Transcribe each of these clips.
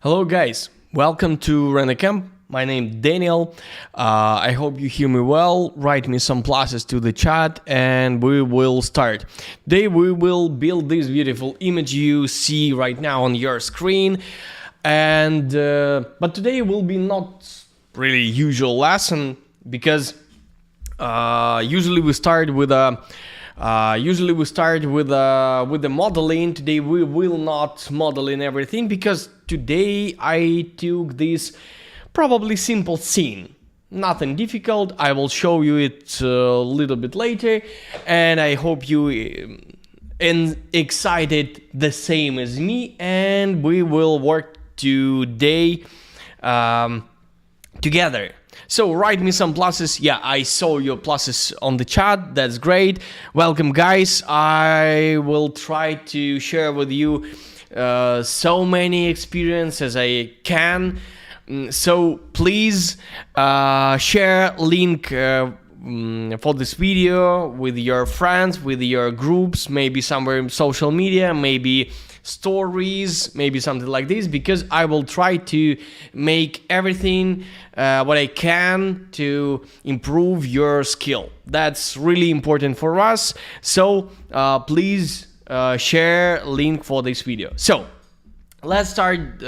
Hello guys, welcome to render.camp. My name is Daniel. I hope you hear me well. Write me some pluses to the chat and we will start. Today we will build this beautiful image you see right now on your screen. And but today will be not really usual lesson because usually we start with the modeling. Today we will not model in everything because today I took this probably simple scene, nothing difficult. I will show you it a little bit later, and I hope you excited the same as me, and we will work today together. So write me some pluses. Yeah, I saw your pluses on the chat. That's great. Welcome guys. I will try to share with you so many experiences as I can. So please share link for this video with your friends, with your groups, maybe somewhere in social media, maybe stories, maybe something like this, because I will try to make everything what I can to improve your skill. That's really important for us. So please share link for this video. So let's start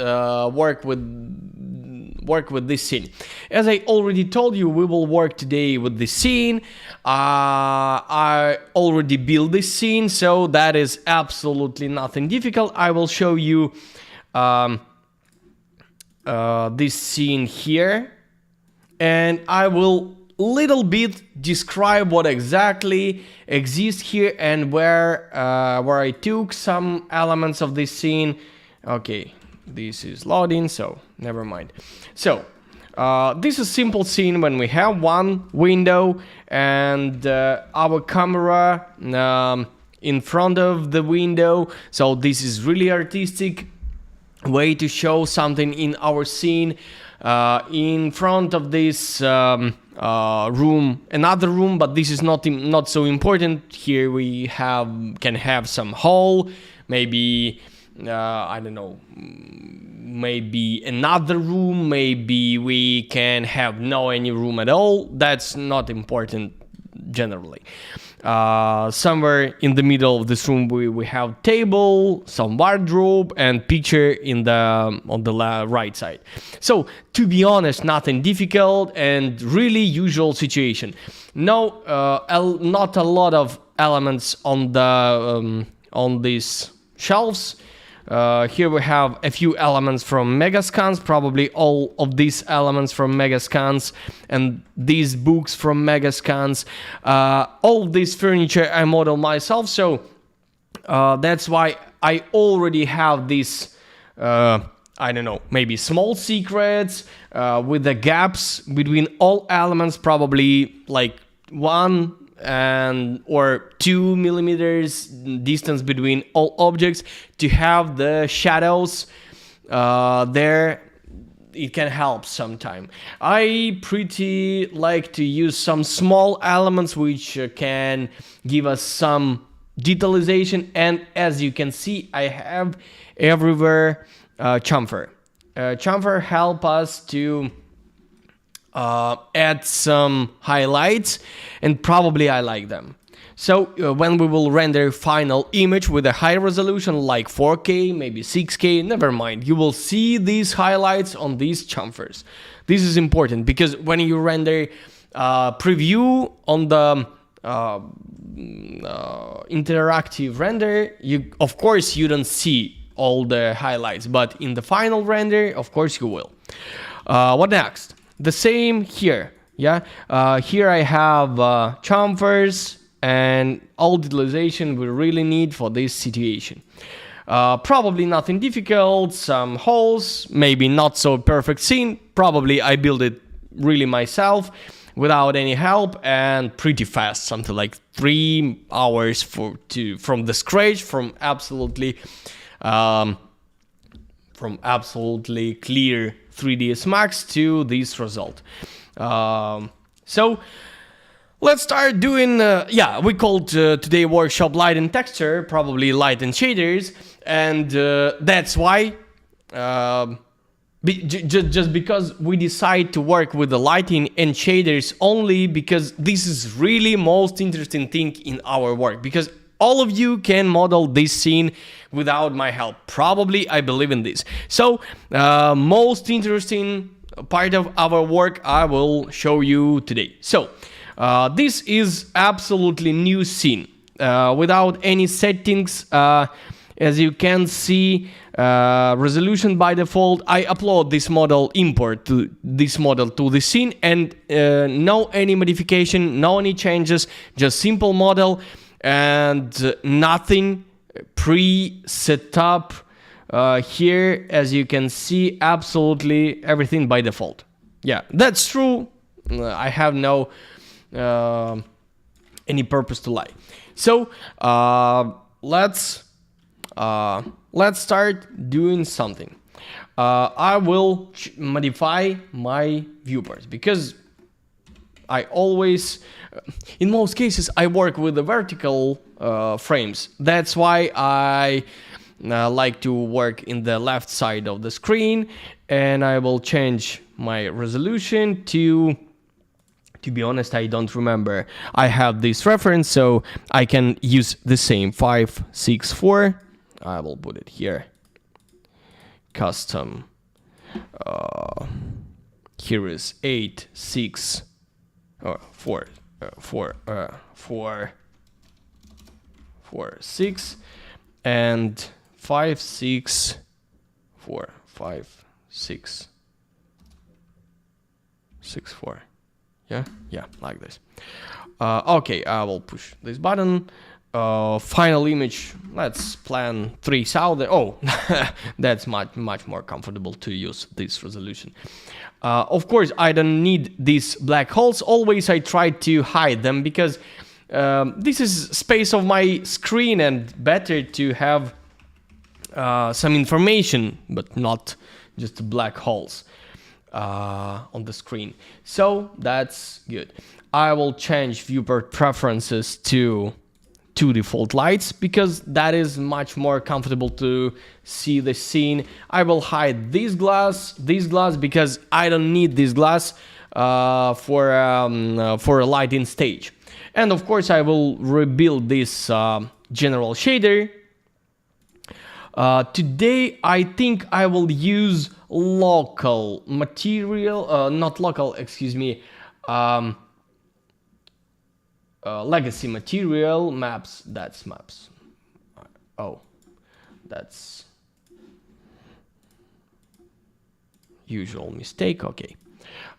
work with this scene. As I already told you, we will work today with this scene. I already built this scene, so that is absolutely nothing difficult. I will show you this scene here, and I will little bit describe what exactly exists here and where I took some elements of this scene. Okay, this is loading, so never mind. So this is a simple scene when we have one window and our camera in front of the window. So this is really artistic way to show something in our scene. In front of this room, another room, but this is not so important. Here we can have some hall, maybe I don't know, maybe another room, maybe we can have no any room at all. That's not important generally. Somewhere in the middle of this room we have table, some wardrobe, and picture on the right side. So to be honest, nothing difficult and really usual situation. No, not a lot of elements on the on these shelves. Here we have a few elements from Megascans, probably all of these elements from Megascans, and these books from Megascans. All this furniture I model myself, so that's why I already have this, I don't know, maybe small secrets with the gaps between all elements, probably like 1 or 2 millimeters distance between all objects to have the shadows there. It can help sometime. I pretty like to use some small elements which can give us some detalization, and as you can see I have everywhere chamfer. Chamfer help us to add some highlights, and probably I like them. So when we will render final image with a high resolution like 4K, maybe 6K, never mind, you will see these highlights on these chamfers. This is important because when you render preview on the interactive render, of course you don't see all the highlights, but in the final render, of course you will. What next? The same here, yeah. Here I have chamfers and all detalization we really need for this situation. Probably nothing difficult, some holes, maybe not so perfect scene. Probably I built it really myself without any help and pretty fast, something like 3 hours from the scratch, from absolutely clear 3ds Max to this result. So let's start doing, we called today workshop light and texture, probably light and shaders, and that's why just because we decide to work with the lighting and shaders only because this is really most interesting thing in our work, because all of you can model this scene without my help. Probably, I believe in this. So, most interesting part of our work I will show you today. So, this is absolutely new scene without any settings. As you can see, resolution by default. I upload this model, import to this model to the scene, and no any modification, no any changes, just simple model and nothing pre-set up. Here, as you can see, absolutely everything by default. Yeah, that's true. I have no any purpose to lie. So let's start doing something. I will modify my viewports because I always, in most cases, I work with the vertical frames. That's why I like to work in the left side of the screen, and I will change my resolution to be honest, I don't remember. I have this reference, so I can use the same 564. I will put it here. Custom. Here is 8, 6, 4, 6, and 5, 6, 4, 5, 6, 6, 4. Yeah, like this. Okay, I will push this button. Final image, let's plan 3000. Oh, that's much more comfortable to use this resolution. Of course, I don't need these black holes. Always I try to hide them because this is space of my screen and better to have some information, but not just black holes on the screen. So that's good. I will change viewport preferences to two default lights because that is much more comfortable to see the scene. I will hide this glass because I don't need this glass for a lighting stage. And of course I will rebuild this general shader. Today I think I will use local material, not local, excuse me, legacy material maps. That's maps. Oh, that's usual mistake. Okay.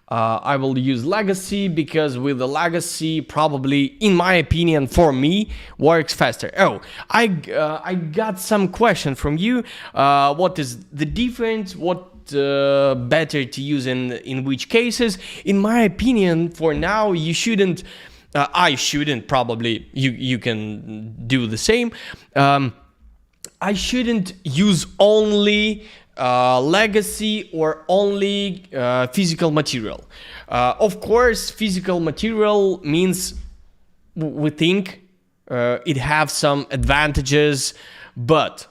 I will use legacy because with the legacy, probably, in my opinion, for me, works faster. Oh, I got some question from you. What is the difference? What better to use in which cases? In my opinion, for now, you shouldn't. I shouldn't. Probably you can do the same. I shouldn't use only legacy or only physical material. Of course, physical material means we think it have some advantages, but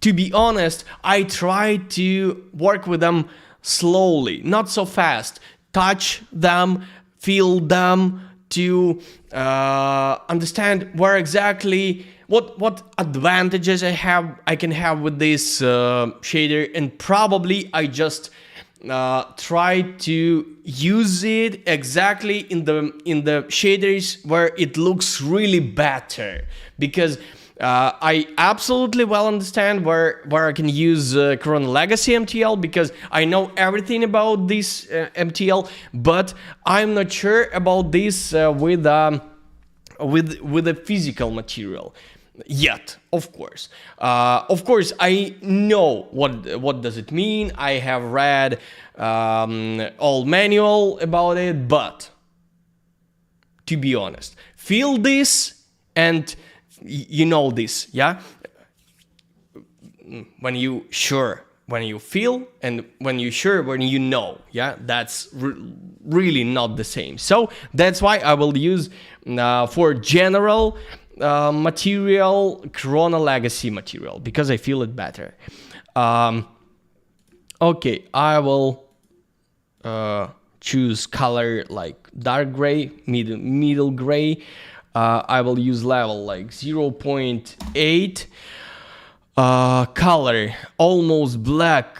to be honest, I try to work with them slowly, not so fast. Touch them, feel them to understand where exactly what advantages I can have with this shader, and probably I just try to use it exactly in the shaders where it looks really better, because I absolutely well understand where I can use Corona Legacy MTL, because I know everything about this MTL, but I'm not sure about this with the physical material yet. Of course, I know what does it mean. I have read all manual about it, but to be honest, feel this and you know this, yeah? When you feel, and when you sure, when you know, yeah? That's really not the same. So that's why I will use for general material Corona Legacy material, because I feel it better. Okay, I will choose color like dark gray, middle gray. I will use level like 0.8. Color almost black,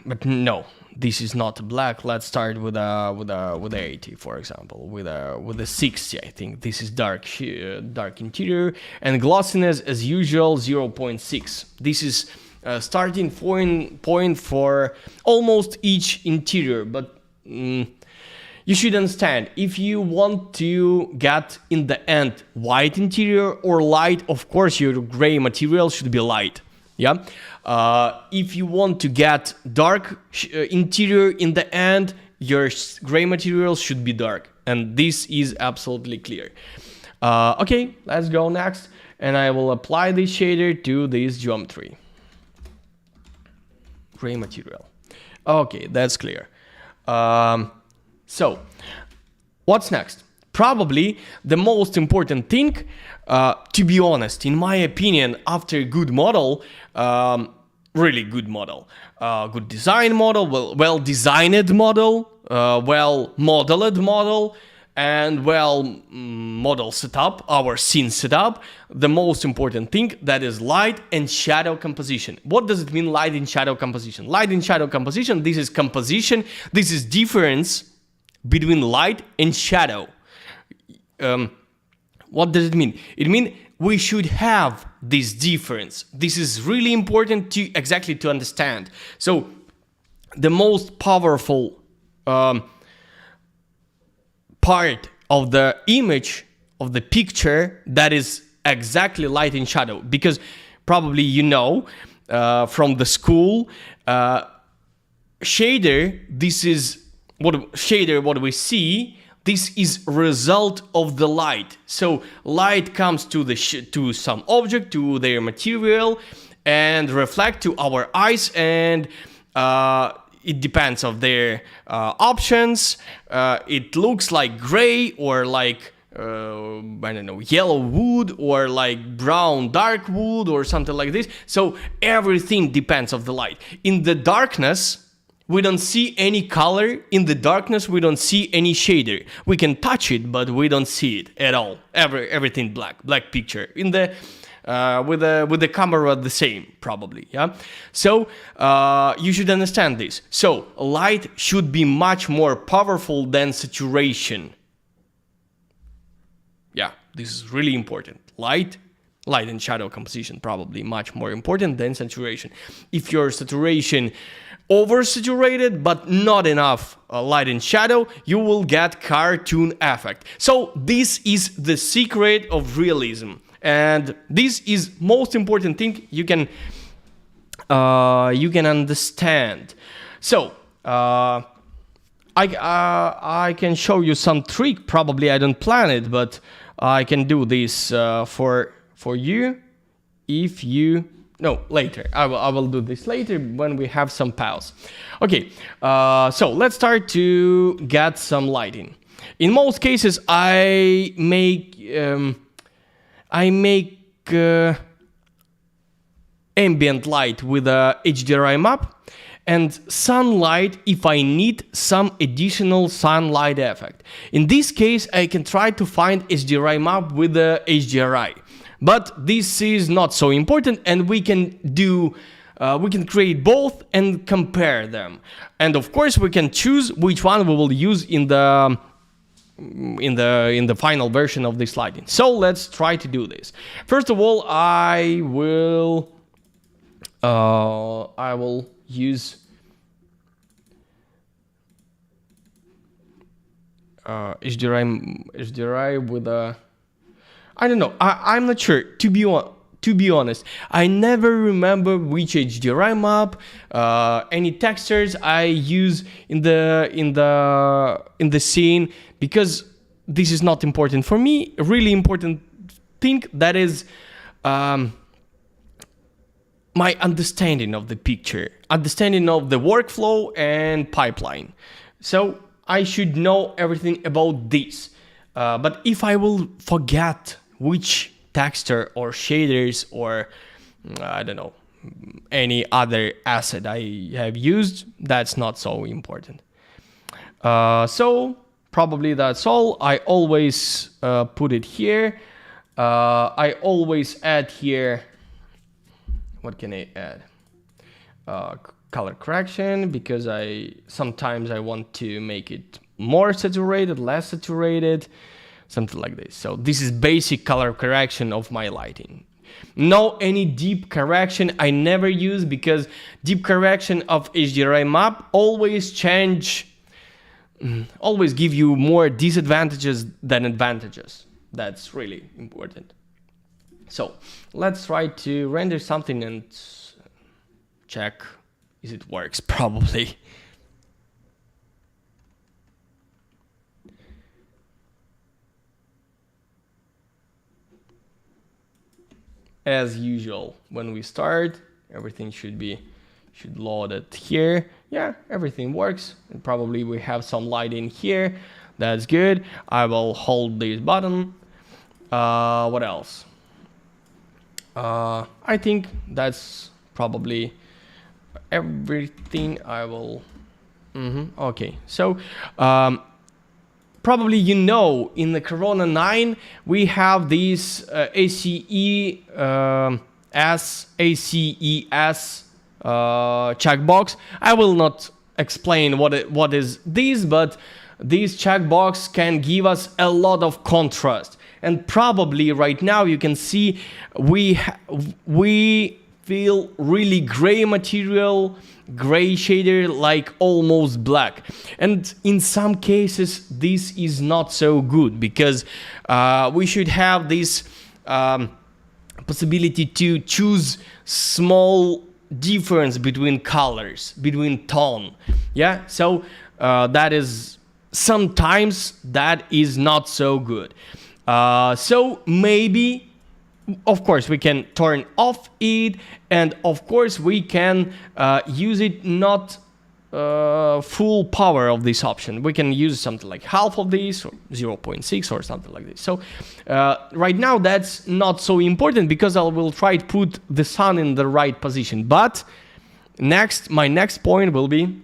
but no, this is not black. Let's start with a 80, for example, with a 60. I think this is dark interior, and glossiness as usual 0.6. This is starting point for almost each interior, but you should understand, if you want to get in the end white interior or light, of course your gray material should be light. Yeah. If you want to get dark interior in the end, your gray material should be dark, and this is absolutely clear. Okay, let's go next, and I will apply this shader to this geometry. Gray material. Okay, that's clear. So, what's next? Probably the most important thing, to be honest, in my opinion, after a good model, really good model, good design model, well-designed model, well-modeled model, and model setup, our scene setup, the most important thing, that is light and shadow composition. What does it mean, light and shadow composition? Light and shadow composition, this is composition, this is difference between light and shadow. What does it mean? It means we should have this difference. This is really important to understand. So the most powerful part of the image, of the picture, that is exactly light and shadow, because probably you know from the school, shader, this is what we see. This is result of the light. So light comes to to some object, to their material, and reflect to our eyes, and it depends of their options. It looks like gray, or like I don't know, yellow wood, or like brown dark wood, or something like this. So everything depends of the light. In the darkness, we don't see any color. In the darkness, we don't see any shader. We can touch it, but we don't see it at all. Everything black picture. In the with the camera the same, probably. Yeah. So you should understand this. So light should be much more powerful than saturation. Yeah, this is really important. Light and shadow composition probably much more important than saturation. If your saturation oversaturated but not enough light and shadow, you will get cartoon effect. So this is the secret of realism, and this is most important thing you can understand. So I can show you some trick. Probably I don't plan it, but I can do this for you. If you No, later. I will do this later when we have some pause. Okay, so let's start to get some lighting. In most cases, I make ambient light with a HDRI map, and sunlight if I need some additional sunlight effect. In this case, I can try to find HDRI map with the HDRI. But this is not so important, and we can create both and compare them. And of course, we can choose which one we will use in the final version of this lighting. So let's try to do this. First of all, I will use HDRI with a, I don't know. I'm not sure. To be honest, I never remember which HDRI map, any textures I use in the scene, because this is not important for me. A really important thing, that is my understanding of the picture, understanding of the workflow and pipeline. So I should know everything about this. But if I will forget which texture or shaders or I don't know, any other asset I have used, that's not so important. So probably that's all. I always put it here. I always add here, what can I add? Color correction, because sometimes I want to make it more saturated, less saturated, something like this. So this is basic color correction of my lighting. No any deep correction I never use, because deep correction of HDRI map always give you more disadvantages than advantages. That's really important. So let's try to render something and check if it works. Probably. As usual, when we start, everything should load it here. Yeah, everything works. And probably we have some light in here. That's good. I will hold this button. What else? I think that's probably everything. I will. Okay, so probably in the Corona 9 we have these ACES checkbox. I will not explain what is this, but this checkbox can give us a lot of contrast. And probably right now you can see we feel really gray material, gray shader, like almost black. And in some cases this is not so good, because we should have this possibility to choose small difference between colors, between tone. Yeah, so sometimes that is not so good. So maybe, of course, we can turn off it, and of course we can use it not full power of this option. We can use something like half of this, or 0.6 or something like this. So right now that's not so important, because I will try to put the sun in the right position. But my next point will be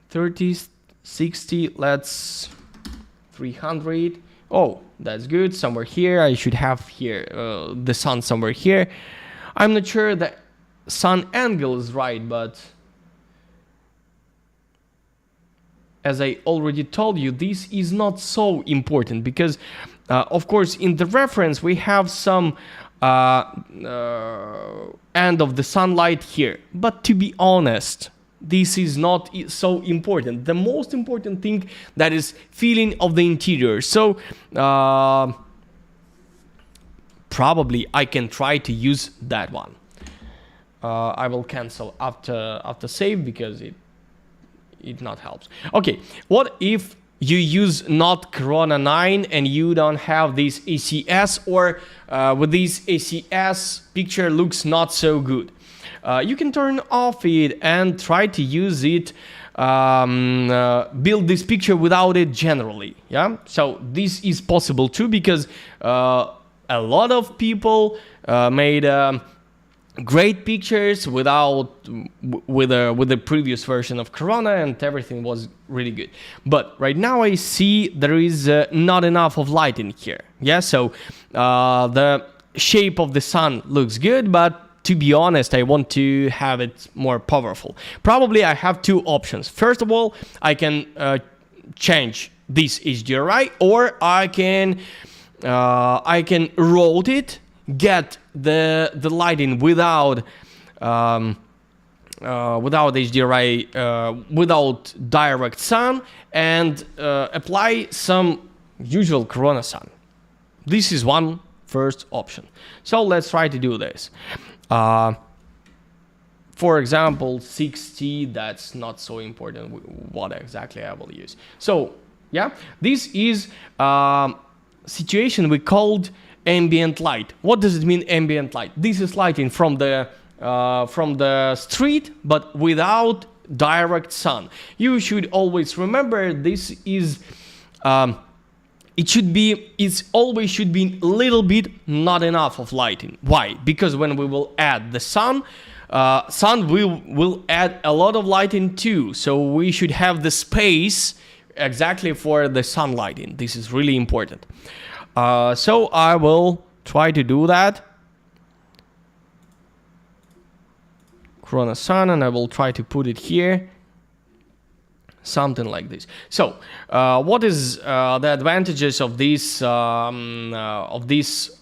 30, 60, let's 300. Oh, that's good. Somewhere here. I should have here the sun somewhere here. I'm not sure the sun angle is right, but as I already told you, this is not so important, because of course in the reference we have some end of the sunlight here. But to be honest, this is not so important. The most important thing that is feeling of the interior. So probably I can try to use that one. I will cancel after save, because it not helps. Okay, what if you use not Corona 9 and you don't have this ACS, or with this ACS picture looks not so good? You can turn off it and try to use it, build this picture without it generally. Yeah, so this is possible too, because a lot of people made great pictures with the previous version of Corona, and everything was really good. But right now I see there is not enough of light in here. Yeah, so the shape of the sun looks good, but to be honest, I want to have it more powerful. Probably I have two options. First of all, I can change this HDRI, or I can rotate it, get the lighting without HDRI, without direct sun, and apply some usual Corona sun. This is one first option. So let's try to do this. For example, 60, that's not so important what exactly I will use. So yeah, this is situation we called ambient light. What does it mean, ambient light? This is lighting from the street, but without direct sun. You should always remember this is it's always should be a little bit not enough of lighting. Why? Because when we will add the sun will add a lot of lighting too. So we should have the space exactly for the sun lighting. This is really important. So I will try to do that. Corona sun, and I will try to put it here. Something like this. So, what is the advantages of this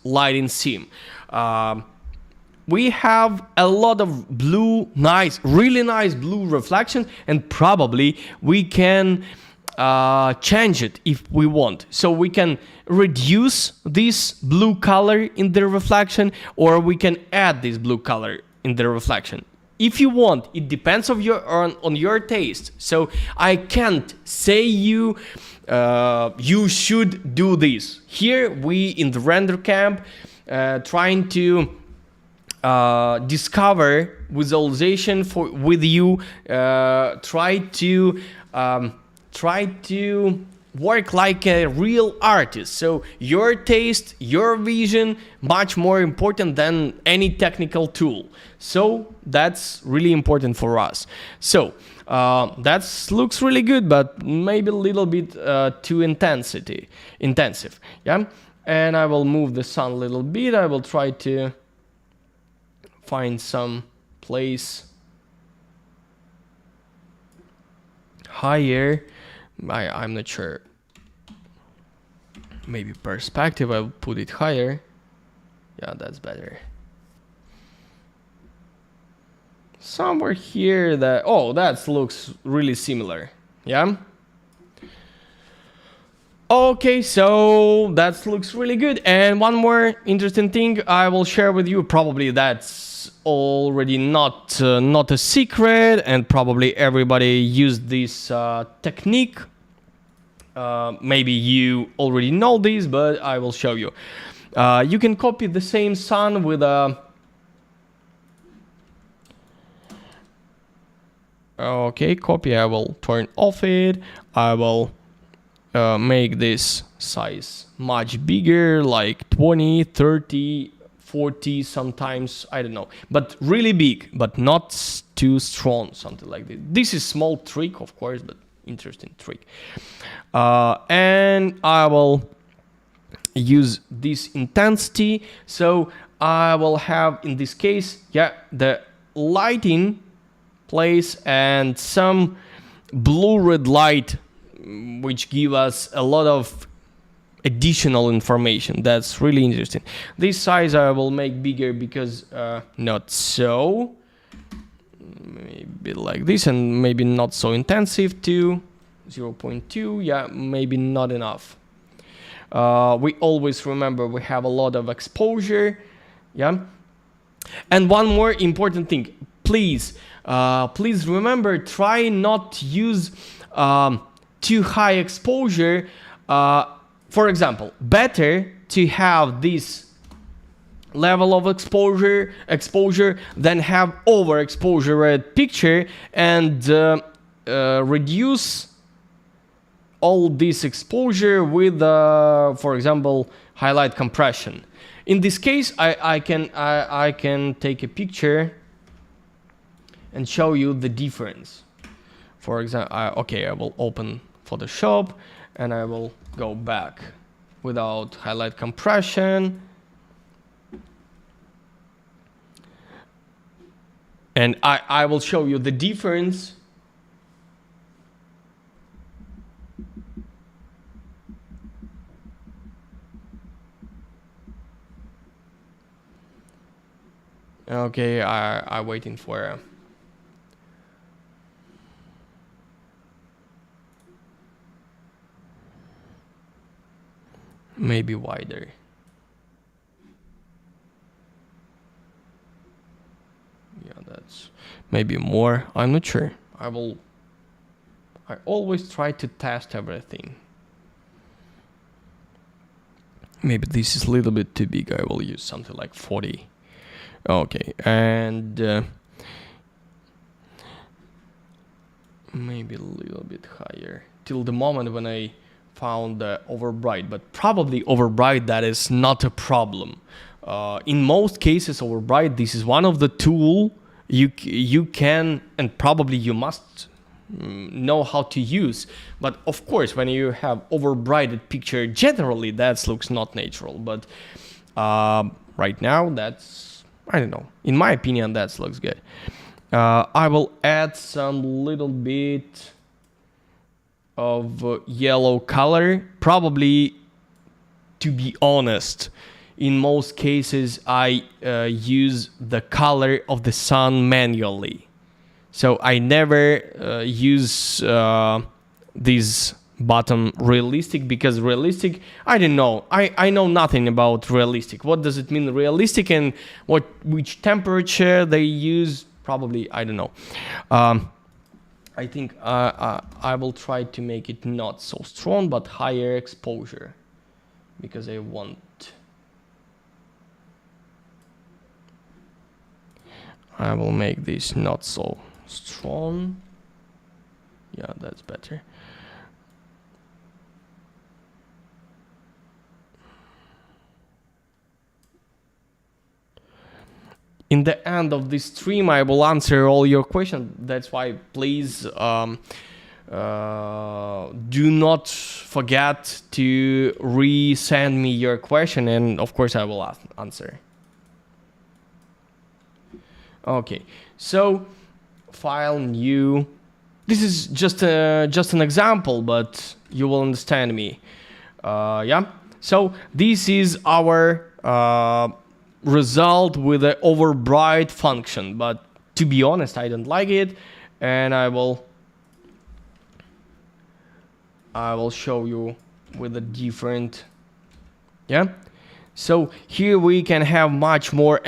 lighting scheme? We have a lot of blue, really nice blue reflection, and probably we can change it if we want. So we can reduce this blue color in the reflection, or we can add this blue color in the reflection. If you want, it depends on your taste. So I can't say you should do this. Here we in the render camp trying to discover visualization with you. Try to work like a real artist. So your taste, your vision, much more important than any technical tool. So that's really important for us. So that looks really good, but maybe a little bit too intensive. Yeah. And I will move the sun a little bit. I will try to find some place higher. I'm not sure. Maybe perspective, I'll put it higher. Yeah, that's better. Somewhere here that looks really similar. Yeah. Okay, so that looks really good. And one more interesting thing I will share with you. Probably that's already not a secret, and probably everybody used this technique. Maybe you already know this, but I will show you. You can copy the same sun with a... Okay, copy. I will turn off it. I will make this size much bigger, like 20, 30, 40 sometimes, I don't know. But really big, but not too strong, something like this. This is small trick, of course, but interesting trick. And I will use this intensity. So I will have, in this case, the lighting place and some blue-red light, which give us a lot of additional information. That's really interesting. This size I will make bigger because not so. Maybe like this, and maybe not so intensive too. 0.2, yeah, maybe not enough. We always remember we have a lot of exposure, yeah. And one more important thing, please remember, try not to use too high exposure. For example, better to have this level of exposure than have overexposure at picture and reduce all this exposure with, for example, highlight compression. In this case, I can take a picture and show you the difference. For example, I will open Photoshop and I will go back without highlight compression. And I will show you the difference. Okay, I'm waiting for maybe wider. Yeah, that's maybe more. I'm not sure. I always try to test everything. Maybe this is a little bit too big. I will use something like 40. Okay, and maybe a little bit higher till the moment when I found overbright, but probably overbright, that is not a problem. In most cases, overbright, this is one of the tool you can and probably you must know how to use. But of course, when you have overbrighted picture, generally that looks not natural. But right now, that's, I don't know, in my opinion, that looks good. I will add some little bit of yellow color. Probably, to be honest, in most cases I use the color of the sun manually. So I never use this bottom realistic, because realistic, I don't know. I know nothing about realistic. What does it mean realistic, and which temperature they use? Probably, I don't know. I think I will try to make it not so strong, but higher exposure, because I want. I will make this not so strong. Yeah, that's better. In the end of this stream, I will answer all your questions. That's why, please do not forget to resend me your question, and of course I will answer. Okay, so file new. This is just an example, but you will understand me. Yeah. So this is our result with the overbright function, but to be honest, I don't like it, and I will show you with a different. Yeah. So here we can have much more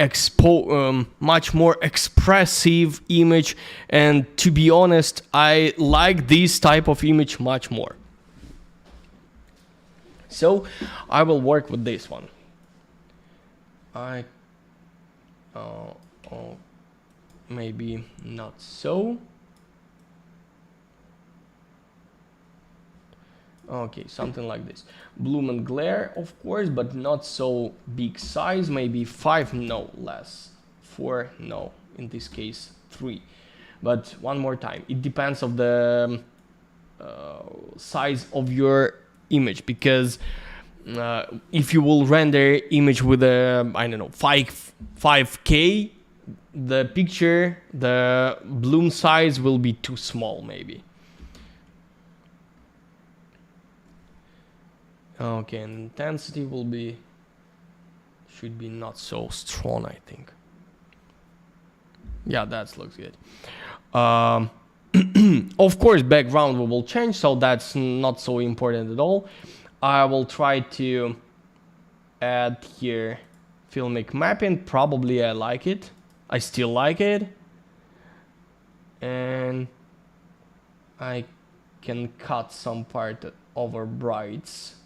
expressive image, and to be honest, I like this type of image much more. So I will work with this one. Maybe not so. Okay, something like this. Bloom and glare, of course, but not so big size. Maybe 5, no, less. 4, no. In this case, 3. But one more time, it depends of the size of your image, because if you will render image with a, I don't know, 5K, the picture, the bloom size will be too small, maybe. Okay, and intensity should be not so strong, I think. Yeah, that looks good. Of course, background will change, so that's not so important at all. I will try to add here filmic mapping. Probably I like it. I still like it. And I can cut some part over brights.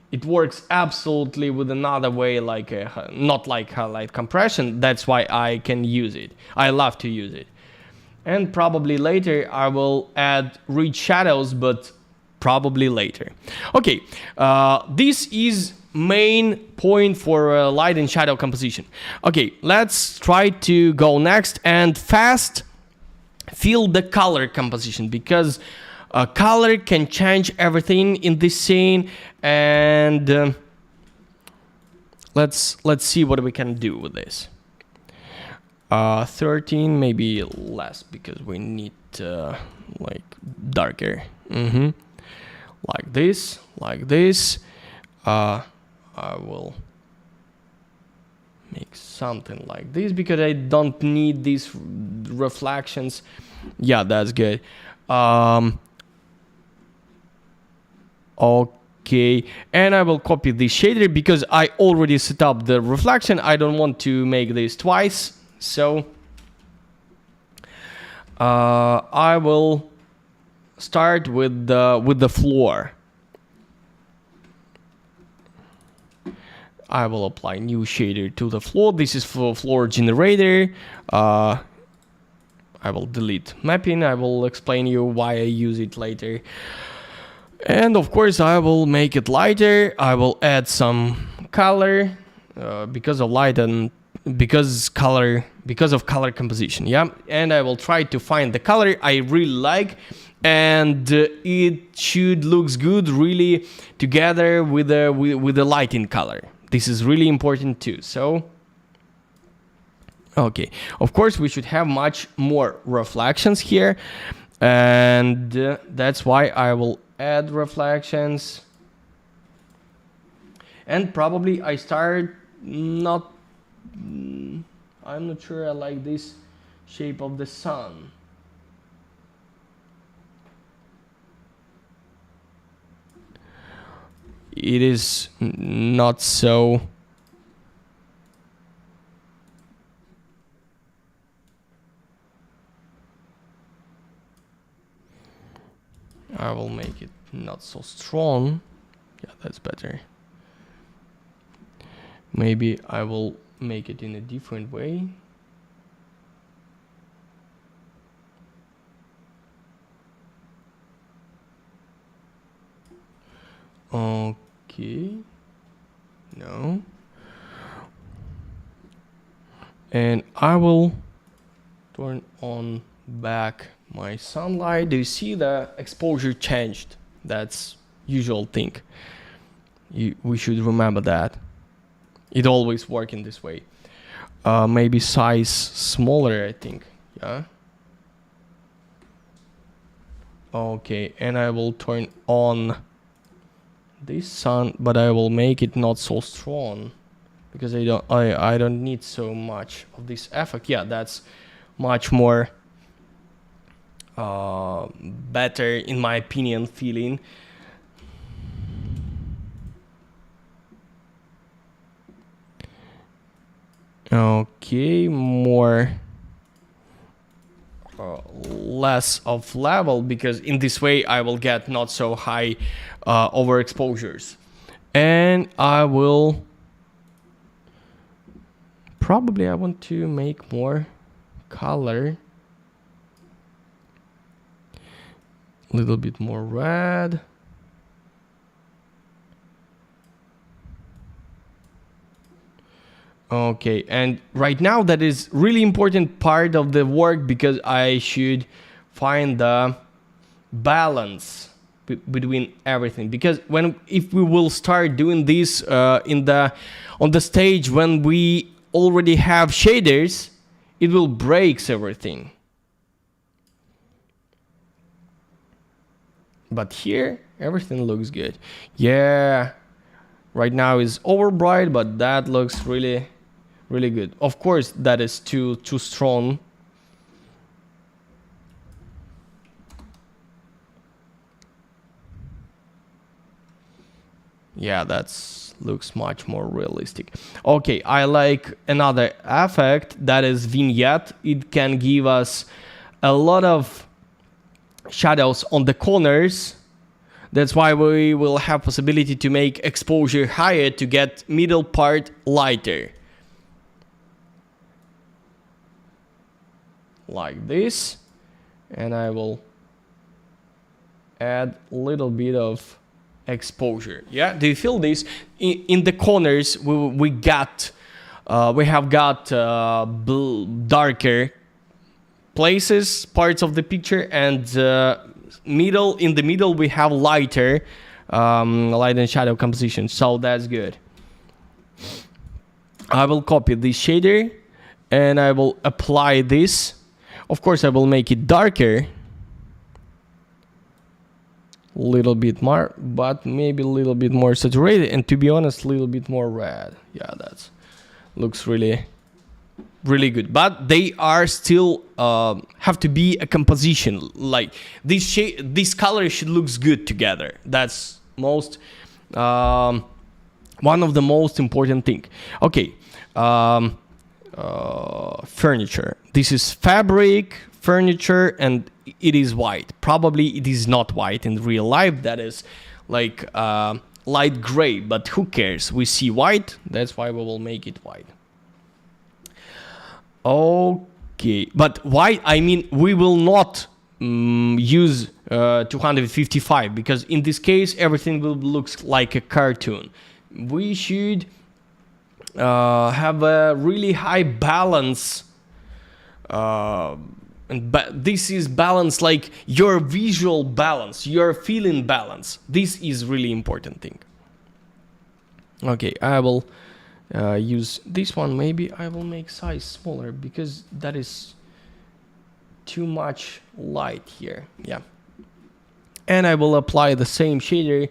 It works absolutely with another way, like not like highlight compression. That's why I can use it. I love to use it. And probably later I will add rich shadows, but probably later. Okay, this is main point for light and shadow composition. Okay, let's try to go next and fast fill the color composition, because color can change everything in this scene, and let's see what we can do with this. 13, maybe less, because we need like darker. Like this. I will make something like this, because I don't need these reflections. Yeah, that's good. Okay, and I will copy this shader, because I already set up the reflection. I don't want to make this twice, so I will start with the floor. I will apply new shader to the floor. This is for floor generator. I will delete mapping. I will explain you why I use it later. And of course I will make it lighter. I will add some color because of light and because of color composition. Yeah, and I will try to find the color I really like, and it should looks good really together with the lighting color. This is really important too. So okay, of course we should have much more reflections here, and that's why I will add reflections. And probably I start not, I'm not sure I like this shape of the sun. It is not so. I will make it not so strong. Yeah, that's better. Maybe I will make it in a different way. Okay. No. And I will turn on back my sunlight. Do you see the exposure changed? That's usual thing. We should remember that. It always works in this way. Maybe size smaller, I think. Yeah. Okay, and I will turn on this sun, but I will make it not so strong because I don't need so much of this effect. Yeah, that's much more better in my opinion feeling. Okay, more less of level, because in this way I will get not so high overexposures. And I will probably I want to make more color, a little bit more red. Okay, and right now that is really important part of the work, because I should find the balance between everything. Because if we will start doing this on the stage when we already have shaders, it will break everything. But here everything looks good. Yeah, right now is over bright, but that looks really good. Of course that is too strong. Yeah, that's looks much more realistic. Okay, I like another effect, that is vignette. It can give us a lot of shadows on the corners. That's why we will have possibility to make exposure higher to get middle part lighter. Like this. And I will add a little bit of exposure. Yeah, do you feel this? In the corners we have got darker places, parts of the picture, and in the middle we have lighter light and shadow composition, so that's good. I will copy this shader and I will apply this. Of course I will make it darker, little bit more, but maybe a little bit more saturated, and to be honest a little bit more red. Yeah, that looks really good, but they are still have to be a composition. Like this color should looks good together. That's most one of the most important thing. Okay, furniture. This is fabric furniture, and it is white. Probably it is not white in real life. That is like light gray, but who cares? We see white. That's why we will make it white. Okay, but white, I mean, we will not use 255, because in this case everything will look like a cartoon. We should have a really high balance, but this is balance like your visual balance, your feeling balance. This is really important thing. Okay, I will use this one. Maybe I will make size smaller because that is too much light here. Yeah, and I will apply the same shader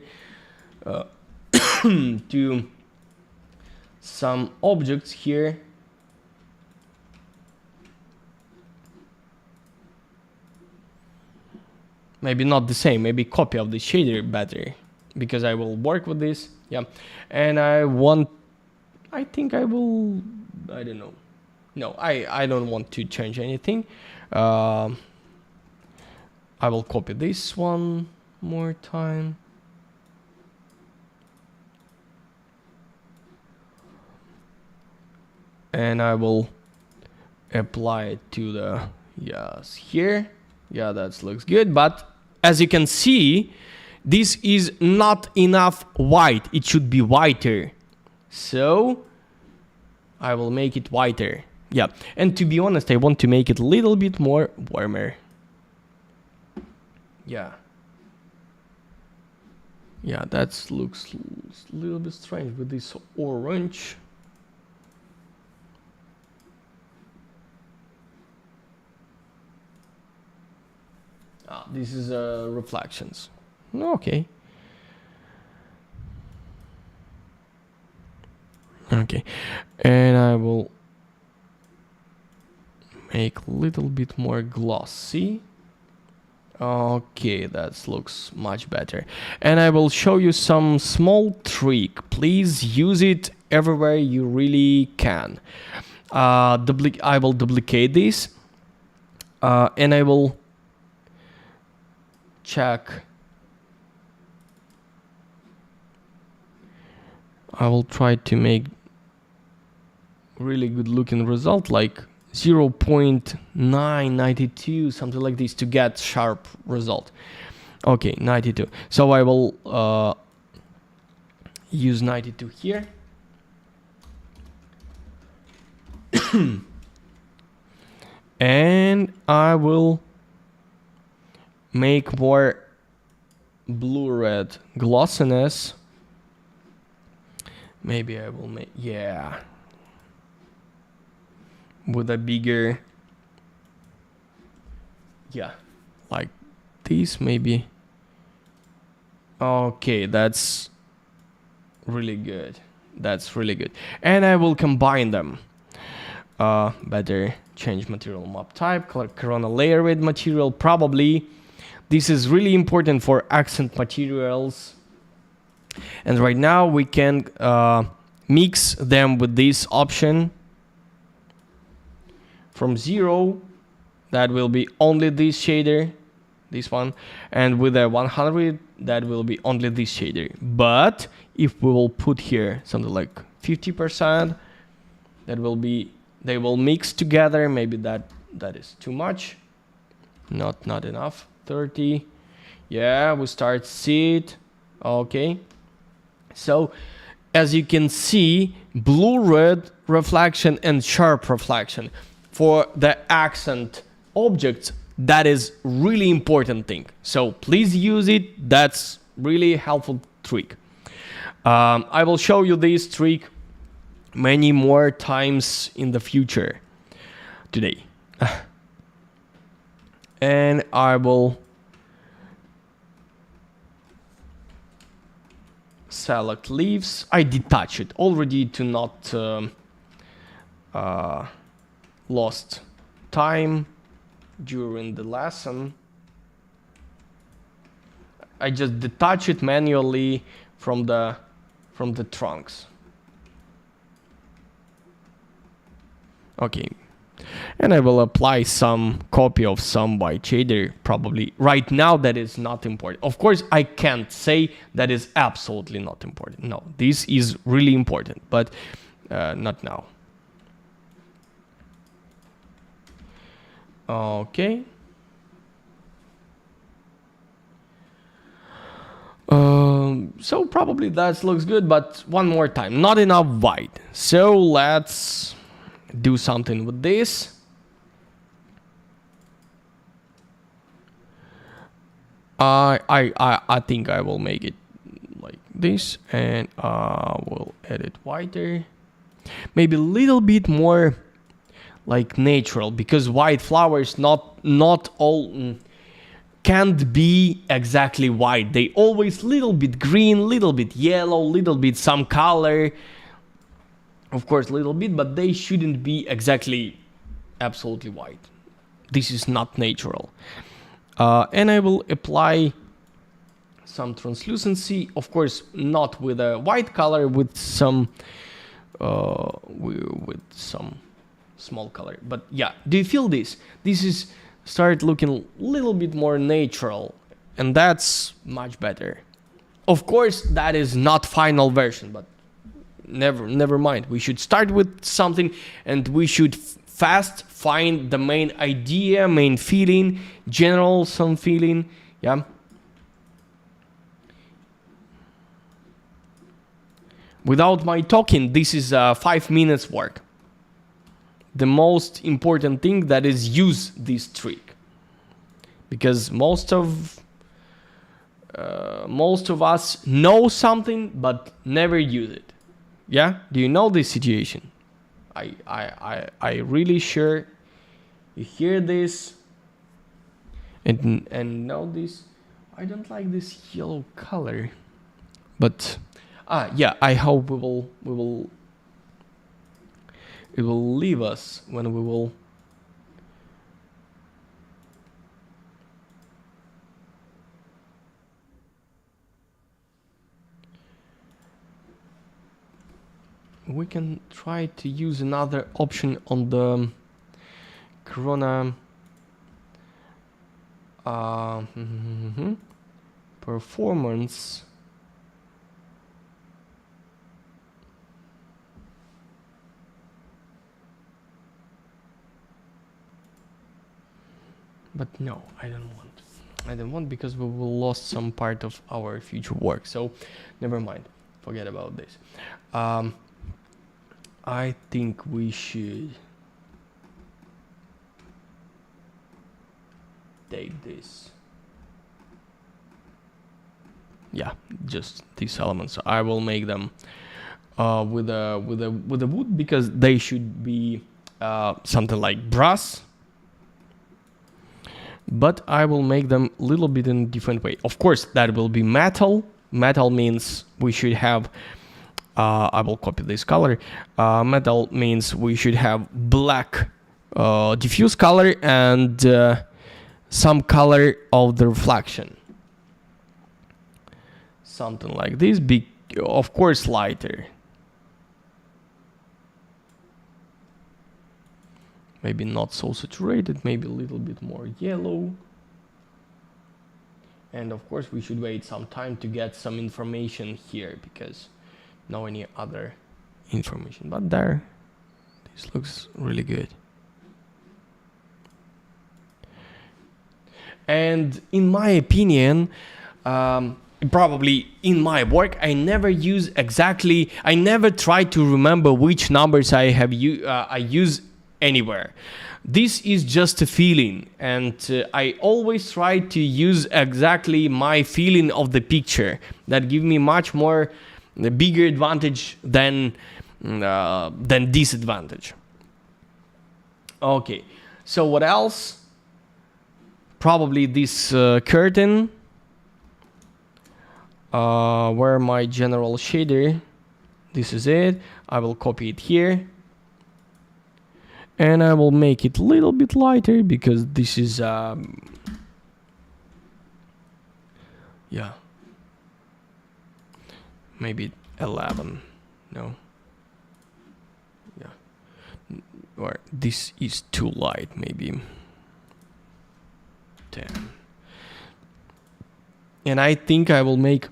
to some objects here. Maybe not the same, maybe copy of the shader better, because I will work with this. Yeah, and I think I will, I don't know. No, I don't want to change anything. I will copy this one more time. And I will apply it to the, yes, here. Yeah, that looks good. But as you can see, this is not enough white. It should be whiter. So I will make it whiter. Yeah, and to be honest, I want to make it a little bit more warmer. Yeah. Yeah, that looks a little bit strange with this orange. This is reflections. Okay. Okay, and I will make a little bit more glossy. Okay, that looks much better. And I will show you some small trick. Please use it everywhere you really can. I will duplicate this, and I will check. I will try to make really good looking result, like 0.992, something like this, to get sharp result. Okay, 92. So I will use 92 here. And I will make more blue-red glossiness. Maybe I will make, yeah, with a bigger, yeah, like this maybe. Okay, that's really good. That's really good. And I will combine them. Better change material map type, corona layer with material, probably. This is really important for accent materials. And right now we can mix them with this option. From 0, that will be only this shader, this one. And with a 100, that will be only this shader. But if we will put here something like 50%, that will be, they will mix together. Maybe that is too much. Not enough. 30. Yeah, we start to see it. Okay. So as you can see, blue-red reflection and sharp reflection. For the accent objects, that is really important thing. So please use it. That's really helpful trick. I will show you this trick many more times in the future today. And I will select leaves. I detach it already to not lost time during the lesson. I just detach it manually from the trunks. Okay, and I will apply some copy of some white shader. Probably right now that is not important. Of course, I can't say that is absolutely not important. No, this is really important, but not now. Okay. So probably that looks good, but one more time, not enough white. So let's do something with this. I think I will make it like this, and we'll edit whiter. Maybe a little bit more like natural, because white flowers not all can't be exactly white. They always little bit green, little bit yellow, little bit some color. Of course, little bit, but they shouldn't be exactly absolutely white. This is not natural. And I will apply some translucency, of course not with a white color, with some small color. But yeah, do you feel this? This is start looking a little bit more natural, and that's much better. Of course, that is not final version, but never mind. We should start with something, and we should fast find the main idea, main feeling, general some feeling. Yeah. Without my talking, this is 5 minutes work. The most important thing that is use this trick, because most of us know something but never use it. Yeah, do you know this situation? I really sure you hear this and know this. I don't like this yellow color, but yeah, I hope it will leave us when we will. We can try to use another option on the Corona performance. But no, I don't want because we will lost some part of our future work. So never mind, forget about this. I think we should take this. Yeah, just these elements. I will make them with a wood, because they should be something like brass. But I will make them a little bit in a different way. Of course, that will be metal. Metal means we should have, I will copy this color. Metal means we should have black diffuse color and some color of the reflection. Something like this, of course lighter. Maybe not so saturated, maybe a little bit more yellow. And of course we should wait some time to get some information here, because no any other information. But there, this looks really good. And in my opinion, probably in my work, I never try to remember which numbers I use anywhere. This is just a feeling, and I always try to use exactly my feeling of the picture. That give me much more bigger advantage than disadvantage. Okay, so what else? Probably this curtain. Where my general shader, this is it. I will copy it here, and I will make it a little bit lighter, because this is yeah, maybe 11. No, yeah, or this is too light, maybe 10. And I think I will make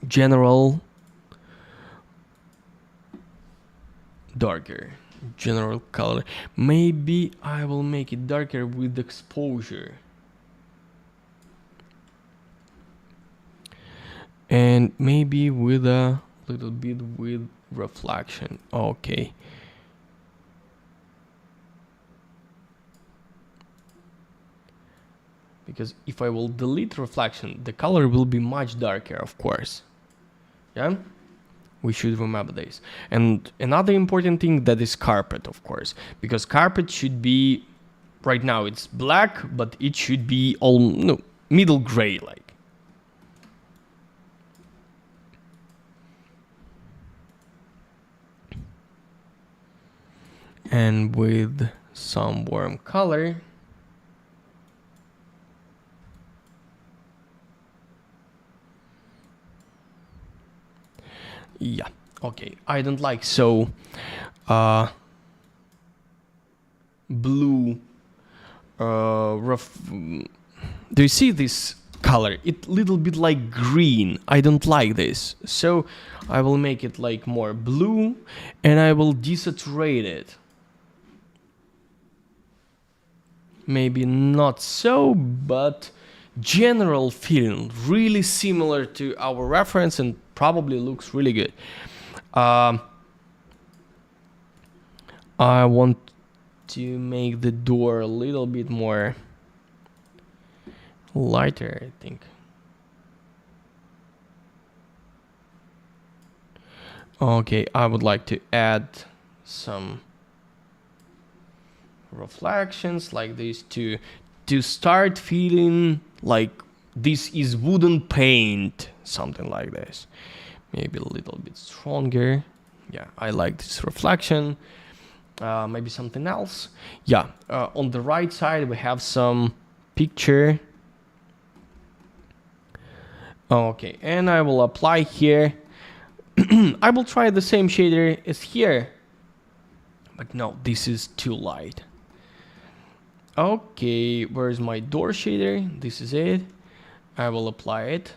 general darker, general color. Maybe I will make it darker with exposure. And maybe with a little bit with reflection. Okay. Because if I will delete reflection, the color will be much darker, of course. Yeah? We should remember this. And another important thing, that is carpet, of course. Because carpet should be, right now it's black, but it should be all, no, middle gray like. And with some warm color. Yeah, okay. I don't like so blue rough. Do you see this color? It little bit like green. I don't like this. So I will make it like more blue and I will desaturate it. Maybe not so, but general feeling really similar to our reference and probably looks really good. I want to make the door a little bit more lighter, I think. Okay, I would like to add some reflections like this to start feeling like this is wooden paint, something like this. Maybe a little bit stronger. Yeah, I like this reflection. Maybe something else. Yeah, on the right side we have some picture. Okay, and I will apply here. I will try the same shader as here. But no, this is too light. Okay, where's my door shader? This is it. I will apply it.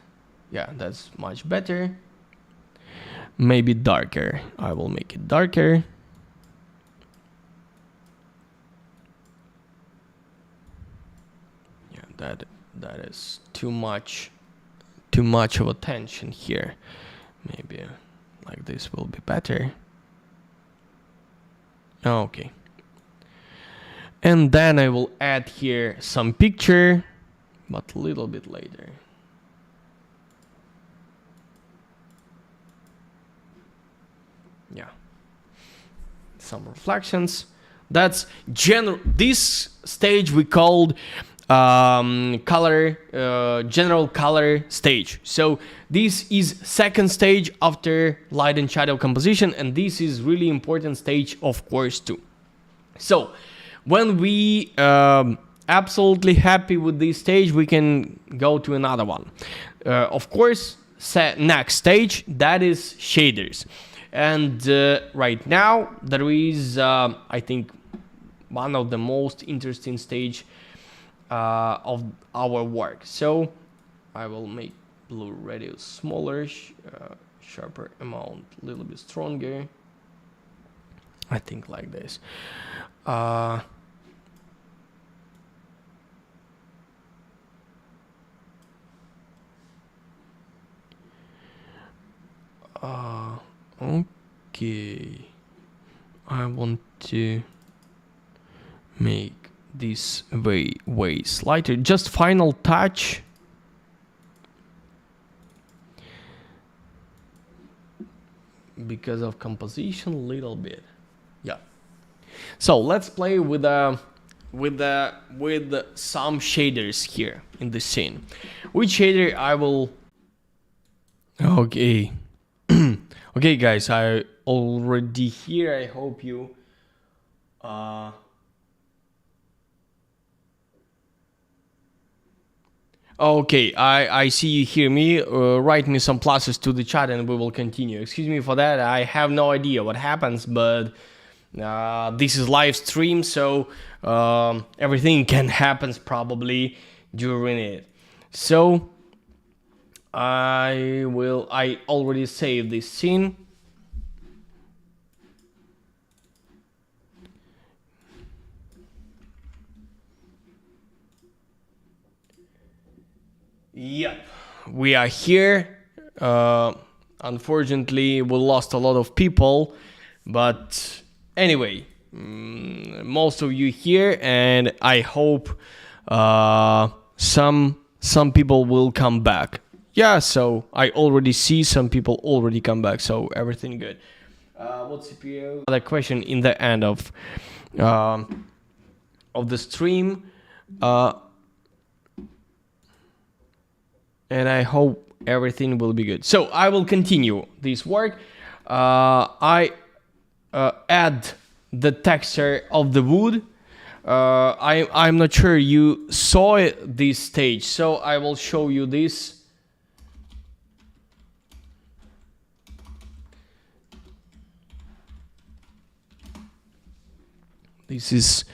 Yeah, that's much better. Maybe darker. I will make it darker. Yeah, that is too much of attention here. Maybe like this will be better. Okay. And then I will add here some picture, but a little bit later. Yeah. Some reflections. That's this stage we called general color stage. So this is second stage after light and shadow composition, and this is really important stage, of course, too. So when we absolutely happy with this stage, we can go to another one. Of course, next stage, that is shaders. And right now there is I think one of the most interesting stage of our work. So I will make blue radius smaller, sharper amount a little bit stronger. I think like this. Okay, I want to make this way slighter. Just final touch. Because of composition, a little bit. Yeah. So let's play with some shaders here in the scene. Which shader I will? Okay. Okay, guys, I already here. I hope you. Okay, I see you hear me. Write me some pluses to the chat and we will continue. Excuse me for that. I have no idea what happens, but this is live stream, so everything can happen probably during it. So I already saved this scene. Yep, we are here. Unfortunately, we lost a lot of people, but anyway, most of you here, and I hope some people will come back. Yeah, so I already see some people already come back, so everything good. What CPU? Another question in the end of the stream, and I hope everything will be good. So I will continue this work. I add the texture of the wood. I'm not sure you saw this stage, so I will show you this. This is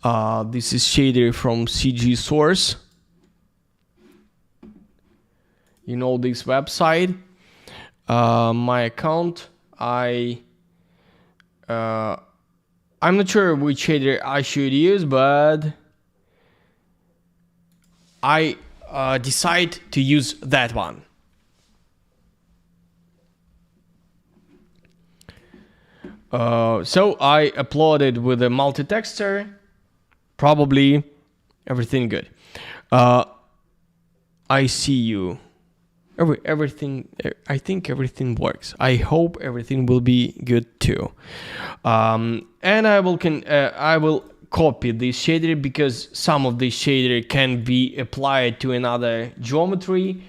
shader from CG Source. You know this website. My account. I'm not sure which shader I should use, but I decide to use that one. So I uploaded with a multi-texture. Probably everything good. I see you. Everything. I think everything works. I hope everything will be good too. And I will copy this shader because some of this shader can be applied to another geometry.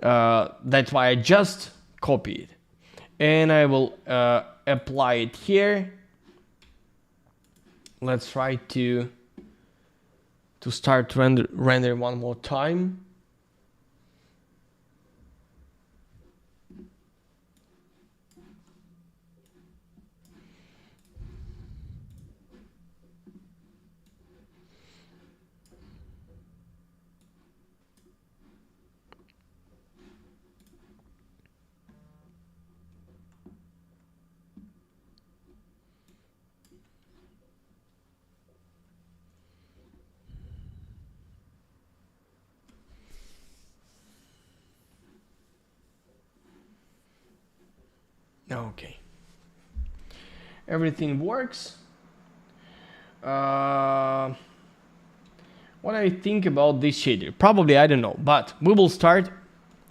That's why I just copy it, and I will apply it here. Let's try to start render one more time. Okay. Everything works. What I think about this shader? Probably I don't know, but we will start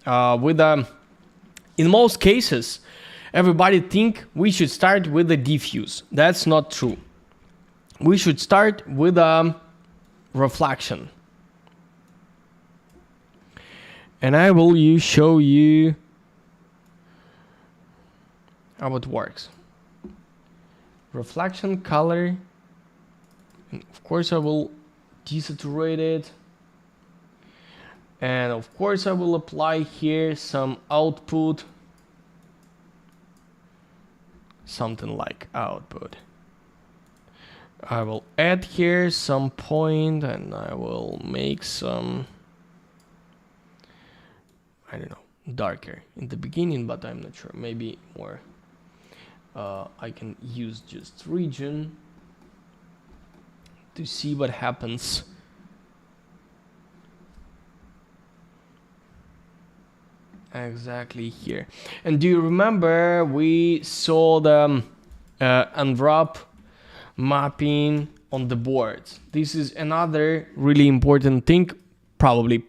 with in most cases, everybody think we should start with the diffuse. That's not true. We should start with reflection. And I will show you how it works. Reflection, color, and of course I will desaturate it, and of course I will apply here some output, something like output. I will add here some point, and I will make some, I don't know, darker in the beginning, but I'm not sure, maybe more. I can use just region to see what happens. Exactly here. And do you remember we saw the unwrap mapping on the board? This is another really important thing, probably.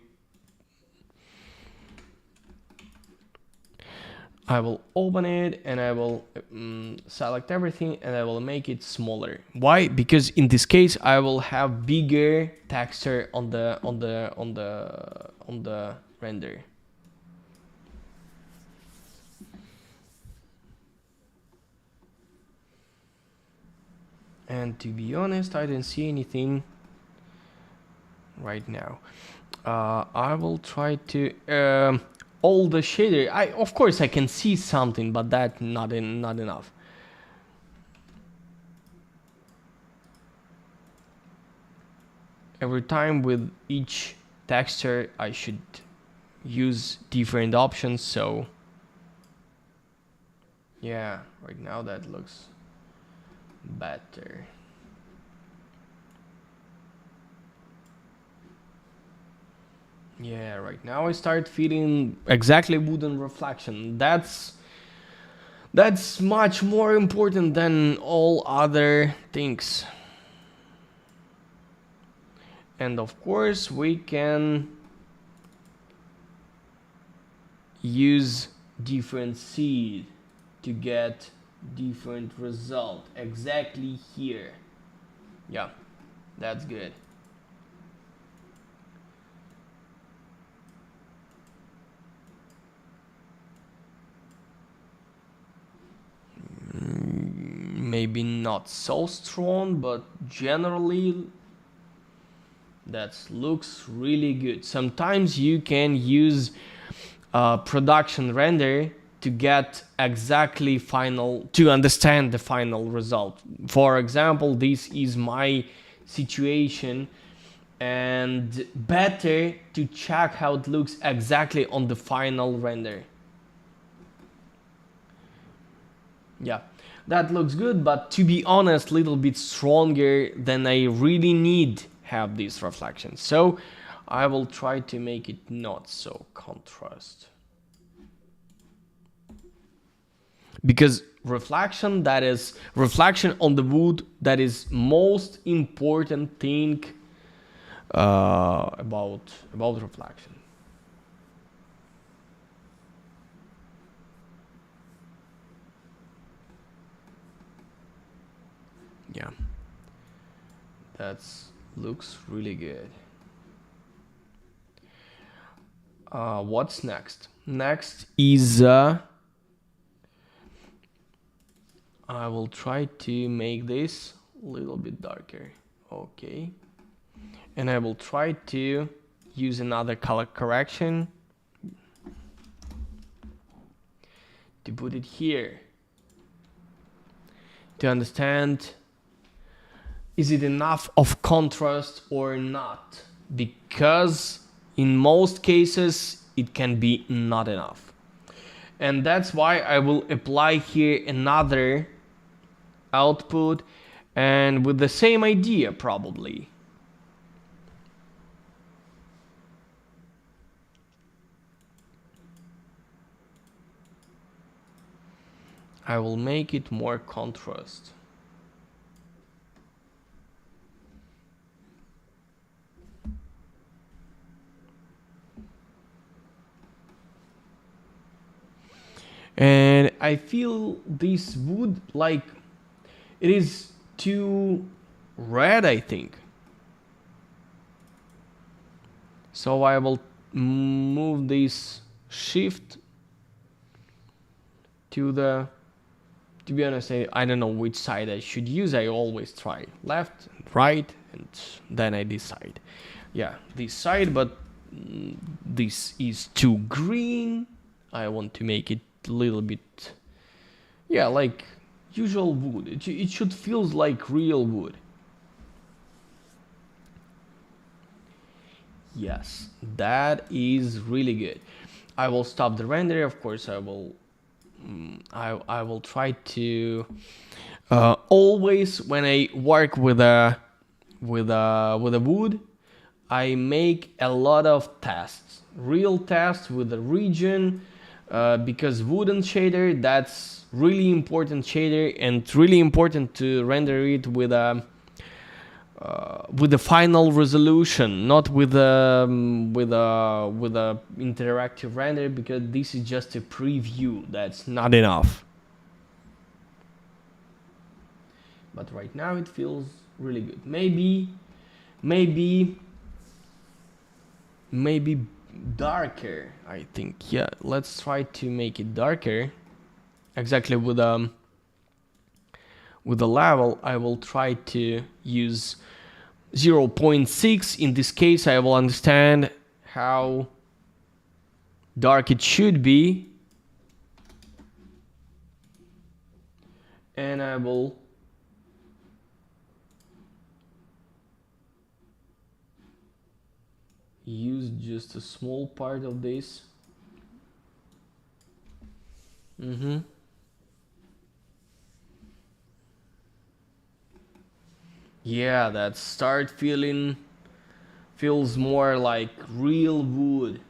I will open it and I will select everything and I will make it smaller. Why? Because in this case I will have bigger texture on the render. And to be honest, I didn't see anything right now. I will try to all the shader. Of course I can see something, but that not enough. Every time with each texture I should use different options, so yeah, right now that looks better. Yeah, right now I start feeling exactly wooden reflection. That's much more important than all other things. And of course we can use different seed to get different result exactly here. Yeah, that's good. Maybe not so strong, but generally that looks really good. Sometimes you can use production render to get exactly final, to understand the final result. For example, this is my situation, and better to check how it looks exactly on the final render. Yeah, that looks good, but to be honest, little bit stronger than I really need have this reflection. So I will try to make it not so contrast. Because reflection, that is reflection on the wood, that is most important thing about reflection. Yeah, that looks really good. What's next? Next is I will try to make this a little bit darker. Okay. And I will try to use another color correction to put it here to understand, is it enough of contrast or not? Because in most cases it can be not enough. And that's why I will apply here another output, and with the same idea probably. I will make it more contrast. And I feel this wood like it is too red, I think. So I will move this shift to the, to be honest, I don't know which side I should use. I always try left and right, and then I decide. Yeah, this side, but this is too green. I want to make it a little bit, yeah, like usual wood. It should feel like real wood. Yes, that is really good. I will stop the render. Of course, I will. I will try to always when I work with a wood, I make a lot of tests, real tests with the region, because wooden shader, that's really important shader, and it's really important to render it with the final resolution, not with a interactive render, because this is just a preview. That's not enough. But right now it feels really good. Maybe darker, I think. Yeah, let's try to make it darker. Exactly with the level, I will try to use 0.6. In this case, I will understand how dark it should be, and I will use just a small part of this. Yeah, that start feeling Feels more like real wood.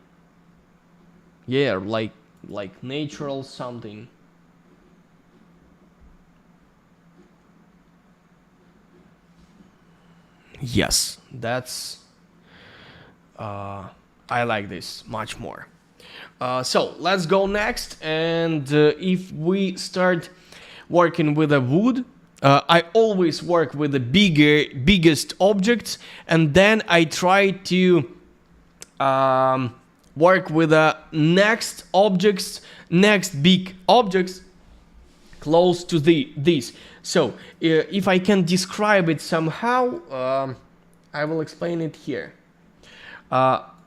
Yeah, like natural something. Yes, that's I like this much more. So let's go next, and if we start working with a wood, I always work with the biggest objects, and then I try to work with the next big objects close to this. So if I can describe it somehow, I will explain it here.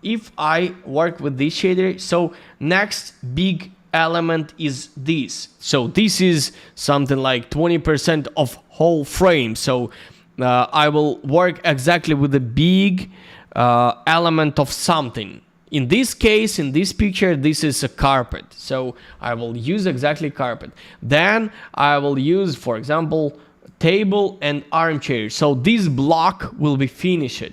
If I work with this shader, so next big element is this. So this is something like 20% of whole frame. So I will work exactly with the big element of something. In this case, in this picture, this is a carpet. So I will use exactly carpet. Then I will use, for example, table and armchair. So this block will be finished.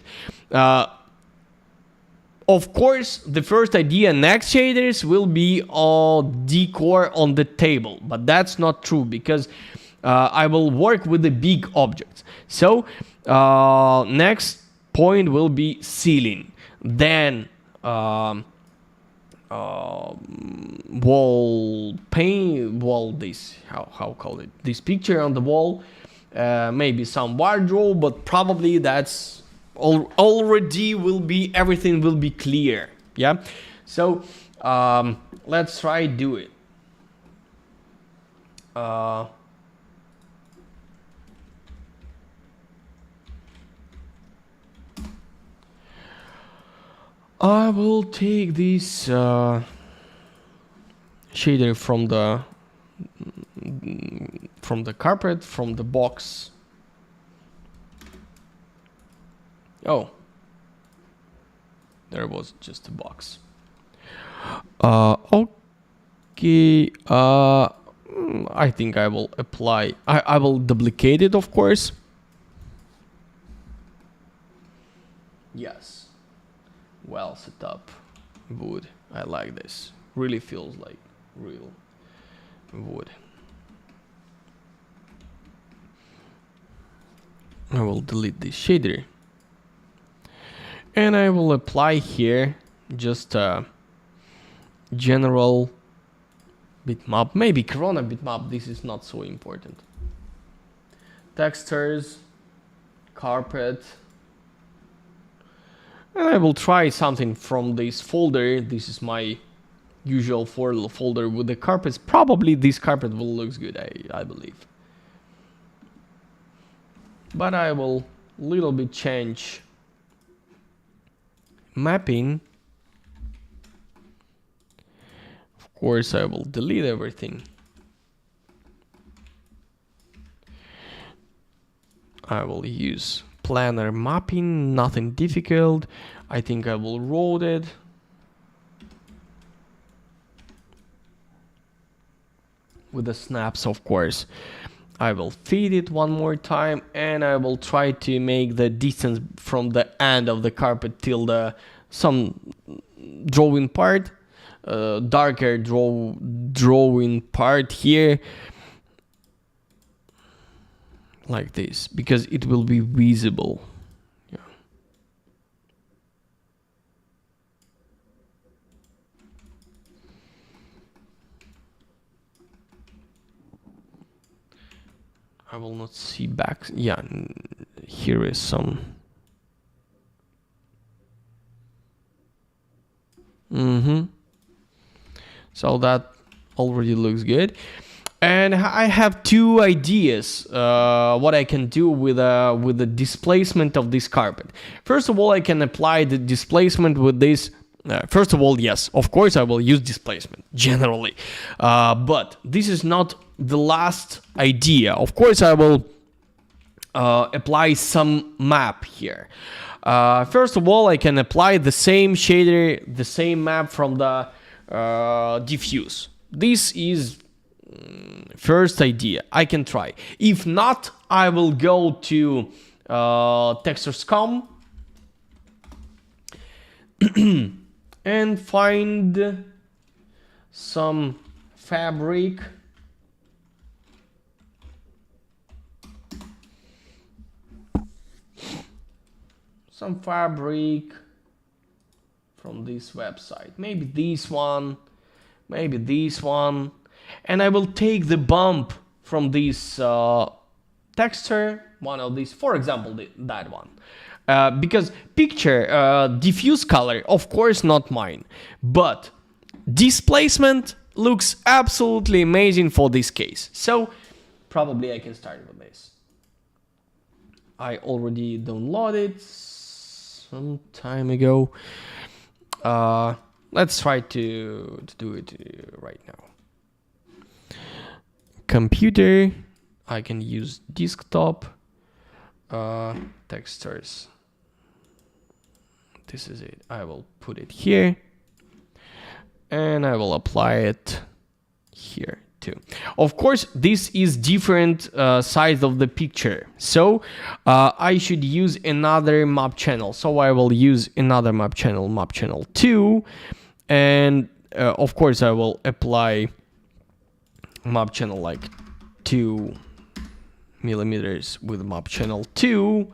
Of course, the first idea next shaders will be decor on the table, but that's not true because I will work with the big objects. So next point will be ceiling, then wall paint, wall this how call it, this picture on the wall, maybe some wardrobe, but probably that's already will be, everything will be clear. Yeah, so let's try do it. I will take this shader from the carpet, from the box. Oh, there was just a box. Okay. I think I will apply. I will duplicate it, of course. Yes. Well set up wood. I like this. Really feels like real wood. I will delete this shader. And I will apply here just a general bitmap, maybe Corona bitmap, this is not so important. Textures, carpet. And I will try something from this folder. This is my usual folder with the carpets. Probably this carpet will look good, I believe. But I will little bit change mapping. Of course, I will delete everything. I will use planar mapping, nothing difficult. I think I will rotate it. With the snaps, of course. I will feed it one more time, and I will try to make the distance from the end of the carpet till the some drawing part, darker drawing part here, like this, because it will be visible. Yeah. I will not see back. Yeah, here is some. So that already looks good. And I have two ideas what I can do with the displacement of this carpet. First of all, I can apply the displacement with this. First of all, yes, of course I will use displacement generally, but this is not the last idea. Of course I will apply some map here. First of all, I can apply the same shader, the same map from the diffuse. This is first idea. I can try. If not, I will go to textures.com and find some fabric. Some fabric from this website. Maybe this one, maybe this one. And I will take the bump from this texture, one of these, for example, that one. Because picture, diffuse color, of course not mine, but displacement looks absolutely amazing for this case. So probably I can start with this. I already downloaded it some time ago. Let's try to do it right now. Computer, I can use desktop, textures. This is it. I will put it here and I will apply it here too. Of course, this is different size of the picture, so I should use another map channel. So I will use another map channel 2, and of course I will apply map channel like 2 millimeters with map channel 2.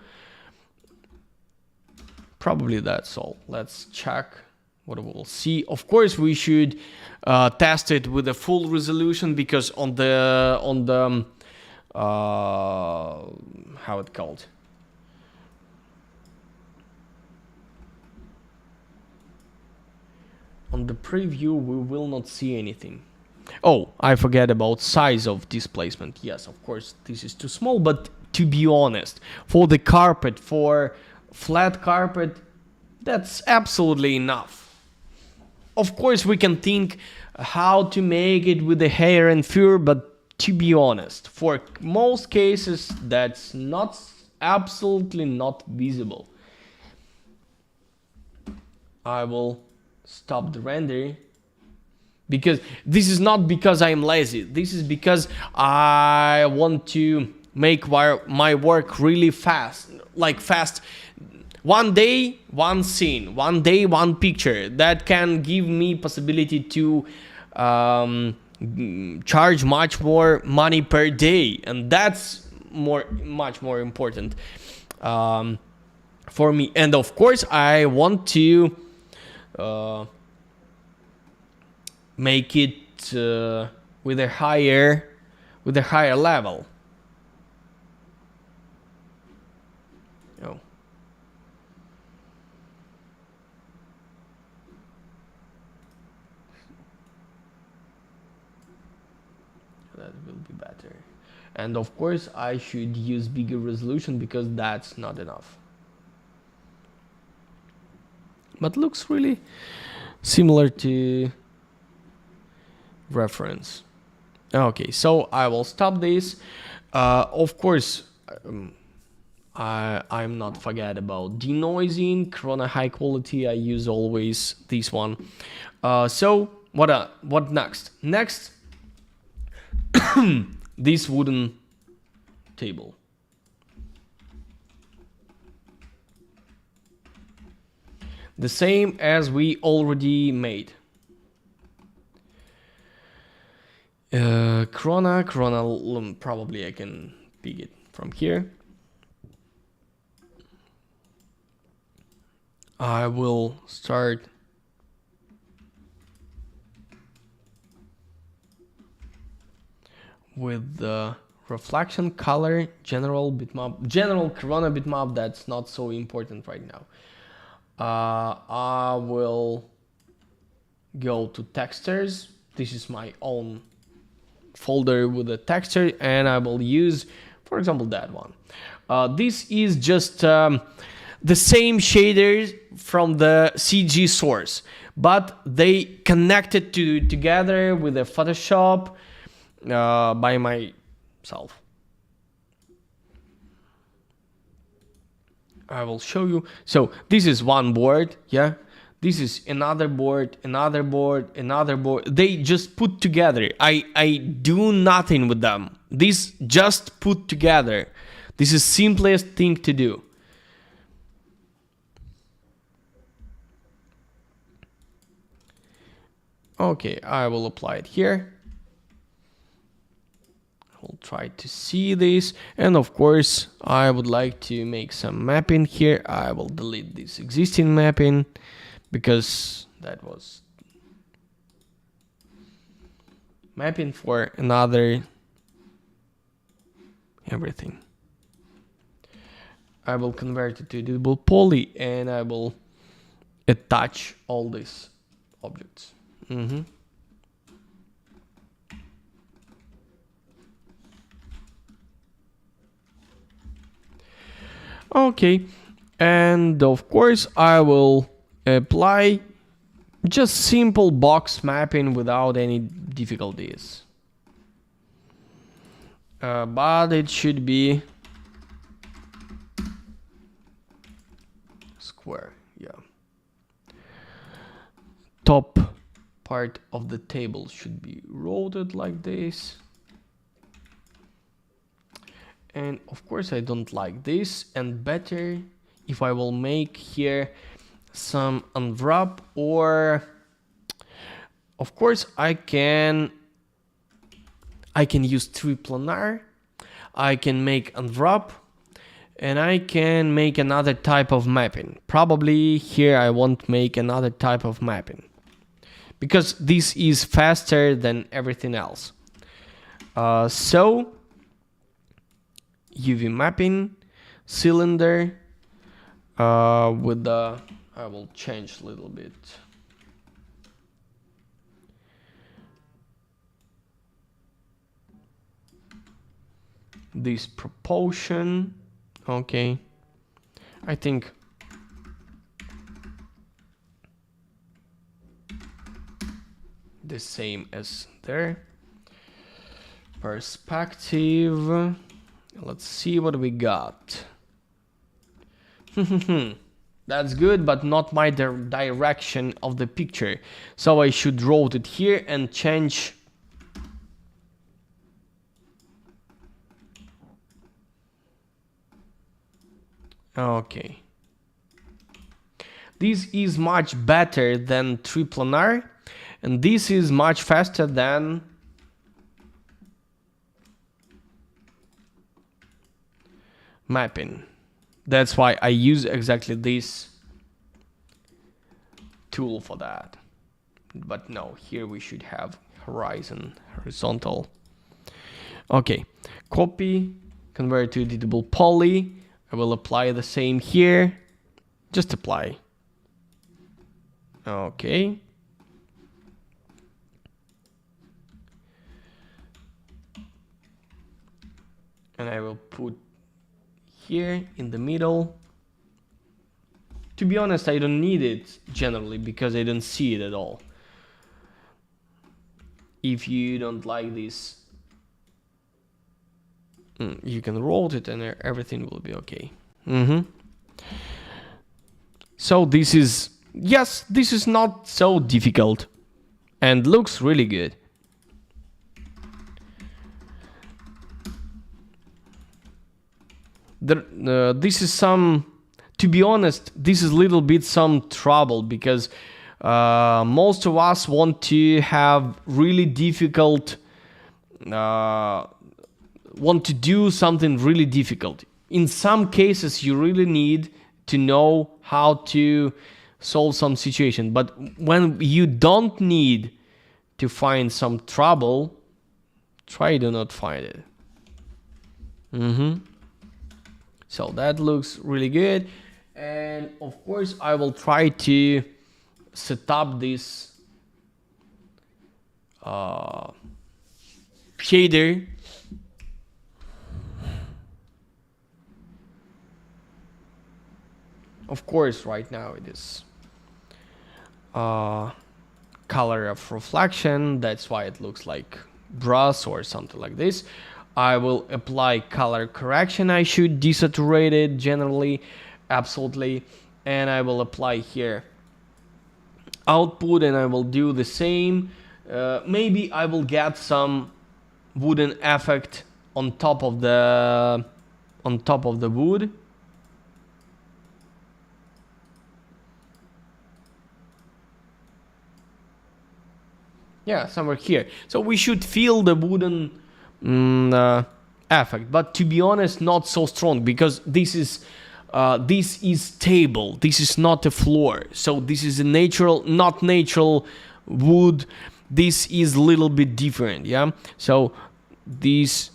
Probably that's all. Let's check what we'll see. Of course, we should test it with a full resolution, because on the how it called? On the preview, we will not see anything. Oh, I forget about size of displacement. Yes, of course, this is too small, but to be honest, for the carpet, for flat carpet, that's absolutely enough. Of course, we can think how to make it with the hair and fur, but to be honest, for most cases, that's not absolutely not visible. I will stop the render, because this is not because I'm lazy. This is because I want to make my work really fast, like fast. One day, one scene, one day, one picture. That can give me possibility to charge much more money per day, and that's much more important for me. And of course, I want to make it with a higher level. Oh. That will be better. And of course, I should use bigger resolution, because that's not enough. But looks really similar to reference. Okay, so I will stop this. Of course, I'm not forget about denoising, Corona high quality. I use always this one. So what next? Next, this wooden table. The same as we already made. Corona, probably I can pick it from here. I will start with the reflection color, general bitmap, general Corona bitmap. That's not so important right now. I will go to textures. This is my own folder with a texture, and I will use, for example, that one. This is just the same shaders from the CG source, but they connected together with a Photoshop by myself. I will show you. So this is one board, yeah. This is another board, another board, another board. They just put together. I do nothing with them. This just put together. This is simplest thing to do. Okay, I will apply it here. I'll try to see this, and of course I would like to make some mapping here. I will delete this existing mapping because that was mapping for another everything. I will convert it to editable poly and I will attach all these objects. Okay, and of course I will apply just simple box mapping without any difficulties. But it should be square, yeah. Top part of the table should be rotated like this. And of course I don't like this, and better if I will make here some unwrap, or of course I can use triplanar, I can make unwrap, and I can make another type of mapping. Probably here I won't make another type of mapping because this is faster than everything else. So UV mapping, cylinder, with the, I will change a little bit. This proportion, okay. I think the same as there. Perspective. Let's see what we got. That's good, but not my direction of the picture. So I should rotate it here and change. Okay. This is much better than triplanar, and this is much faster than mapping. That's why I use exactly this tool for that. But no, here we should have horizontal. Okay, copy, convert to editable poly. I will apply the same here. Just apply. Okay. And I will put here in the middle. To be honest, I don't need it generally because I don't see it at all. If you don't like this, you can rotate it and everything will be okay. So this is, yes, this is not so difficult and looks really good. This is some, to be honest, this is a little bit some trouble because most of us want to have really difficult, want to do something really difficult. In some cases, you really need to know how to solve some situation. But when you don't need to find some trouble, try to not find it. So that looks really good. And of course, I will try to set up this shader. Of course, right now it is color of reflection. That's why it looks like brass or something like this. I will apply color correction. I should desaturate it generally, absolutely. And I will apply here output, and I will do the same. Maybe I will get some wooden effect on top of the wood. Yeah, somewhere here. So we should feel the wooden effect, but to be honest, not so strong, because this is stable. This is not a floor. So this is a natural, not natural wood. This is a little bit different. Yeah. So this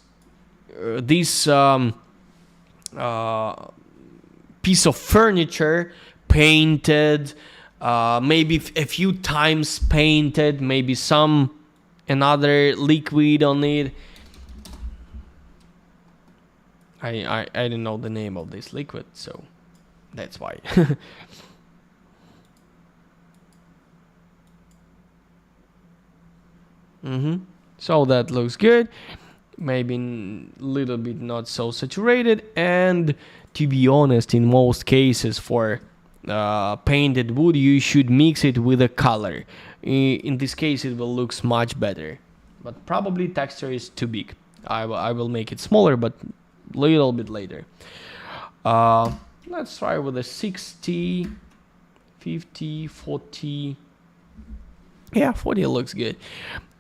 piece of furniture painted, maybe a few times painted, maybe some another liquid on it. I don't know the name of this liquid, so that's why. So that looks good. Maybe a little bit not so saturated, and to be honest, in most cases for painted wood, you should mix it with a color. In this case, it will look much better, but probably texture is too big. I will make it smaller, but little bit later. Let's try with a 60, 50, 40. Yeah, 40 looks good.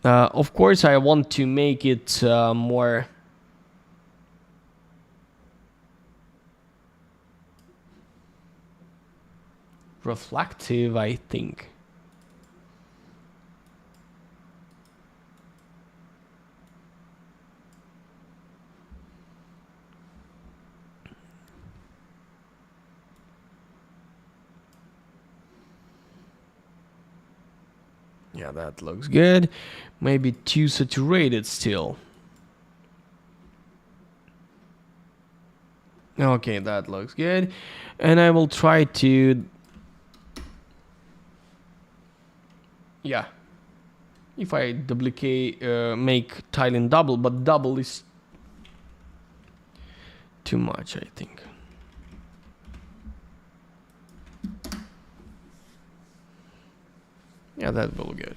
Of course, I want to make it more reflective, I think. Yeah, that looks good. Maybe too saturated still. Okay, that looks good. And I will try to... Yeah. If I duplicate, make tiling double, but double is too much, I think. Yeah, that will be good.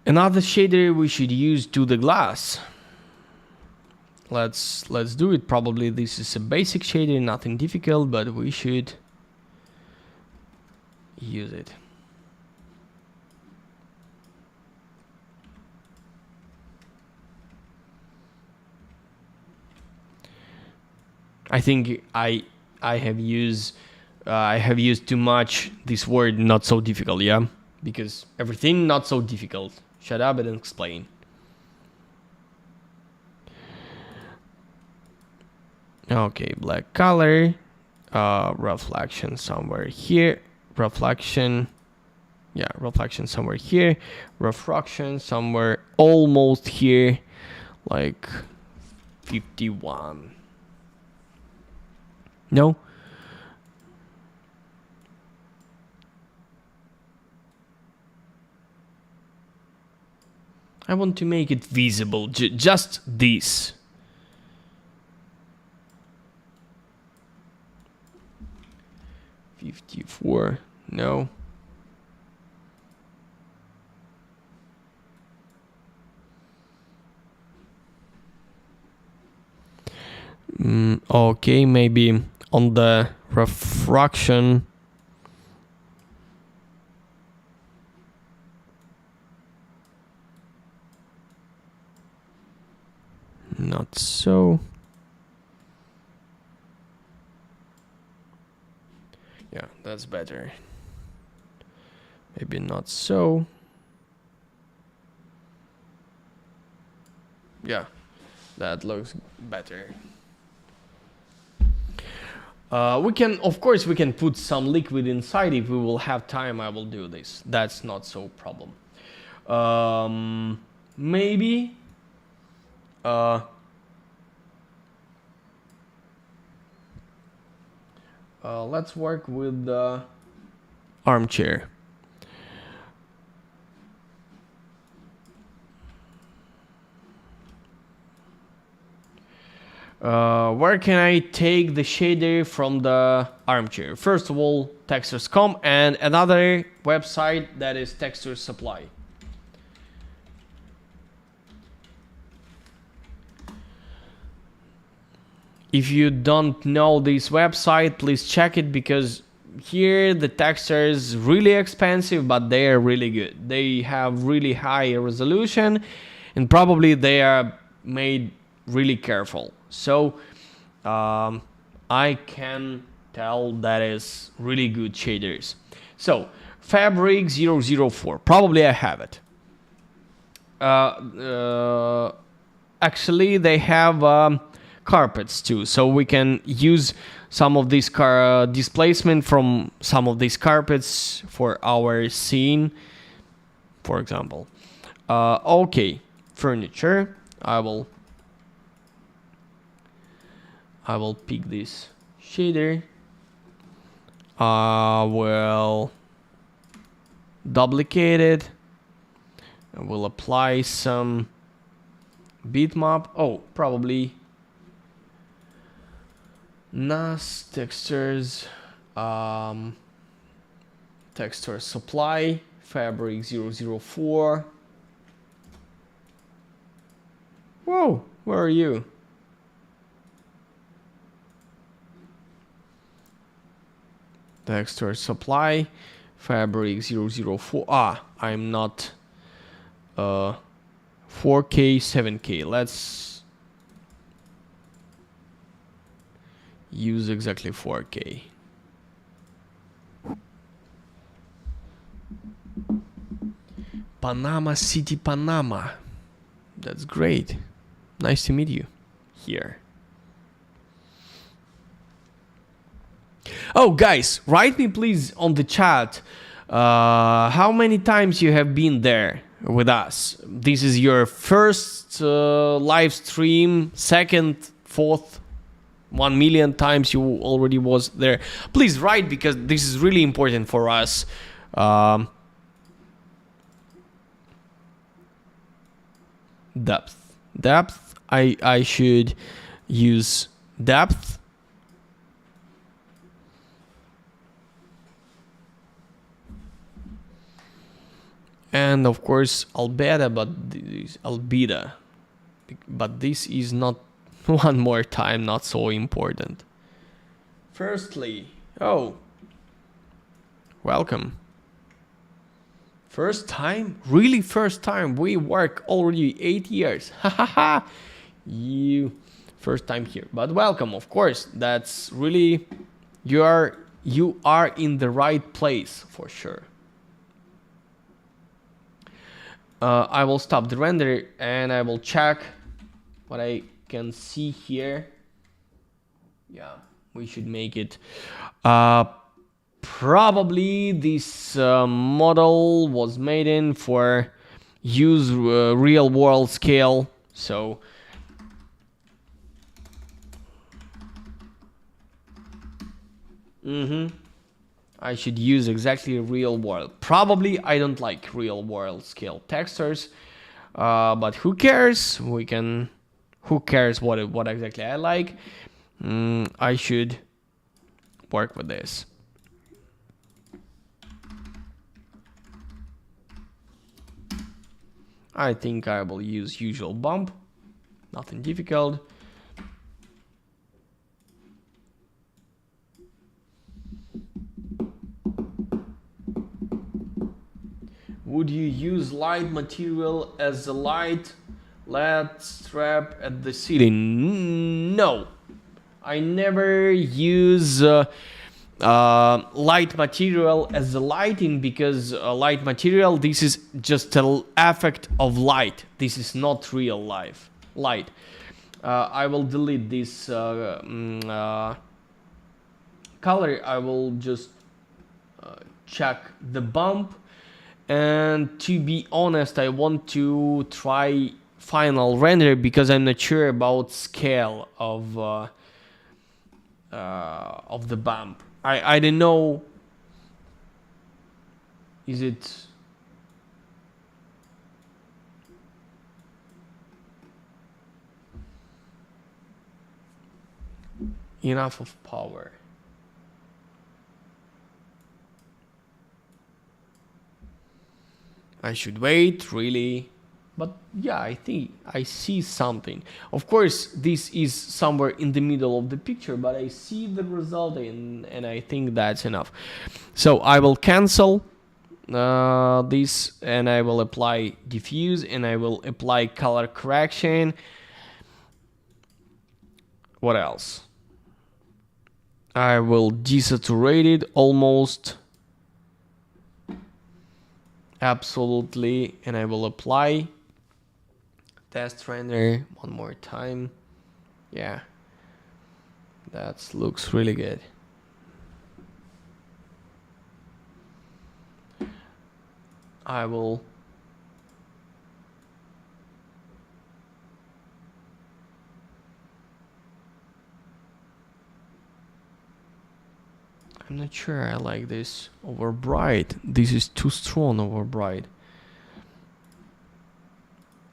Another shader we should use to the glass. Let's do it. Probably this is a basic shader, nothing difficult, but we should use it. I think I have used too much this word not so difficult, yeah? Because everything not so difficult. Shut up and explain. Okay, black color, reflection somewhere here, reflection somewhere here, refraction somewhere almost here, like 51. No? I want to make it visible, just this. $54, no. Okay, maybe on the refraction. Not so. Yeah, that's better. Maybe not so. Yeah, that looks better. We can, of course, we can put some liquid inside. If we will have time, I will do this. That's not so problem. Maybe. Let's work with the armchair. Where can I take the shader from the armchair? First of all, textures.com and another website that is Texture Supply. If you don't know this website, please check it, because here the texture is really expensive, but they are really good. They have really high resolution, and probably they are made really careful. So I can tell that is really good shaders. So Fabric 004, probably I have it. Actually, they have carpets too, so we can use some of this displacement from some of these carpets for our scene, for example. Okay, furniture. I will pick this shader. Will duplicate it. I will apply some bitmap. Oh, probably NAS textures, texture supply, Fabric 004. Whoa, where are you? Texture supply, Fabric 004. I'm not 4K, 7K. Let's use exactly 4K. Panama City, Panama. That's great. Nice to meet you here. Oh, guys, write me please on the chat how many times you have been there with us. This is your first live stream, second, fourth, 1 million times you already was there. Please write, because this is really important for us. Depth. I should use depth. And of course albedo, but this is not, one more time, not so important. Firstly, welcome. First time? Really first time? We work already 8 years. You first time here, but welcome, of course. That's really, you are in the right place for sure. I will stop the render and I will check what I can see here. Yeah, we should make it. Probably this model was made in for use real world scale. So I should use exactly real world. Probably I don't like real world scale textures, but who cares? Who cares what exactly I like? I should work with this. I think I will use usual bump, nothing difficult. Would you use light material as a light LED strap at the ceiling? No, I never use light material as a lighting, because light material, this is just an effect of light. This is not real light. I will delete this color. I will just check the bump. And to be honest, I want to try final render, because I'm not sure about scale of the bump. I don't know. Is it enough of power? I should wait, really. But yeah, I think I see something. Of course, this is somewhere in the middle of the picture, but I see the result and I think that's enough. So I will cancel this and I will apply diffuse and I will apply color correction. What else? I will desaturate it almost. Absolutely. And I will apply test render one more time. Yeah, that looks really good. I will I'm not sure I like this over bright. This is too strong over bright.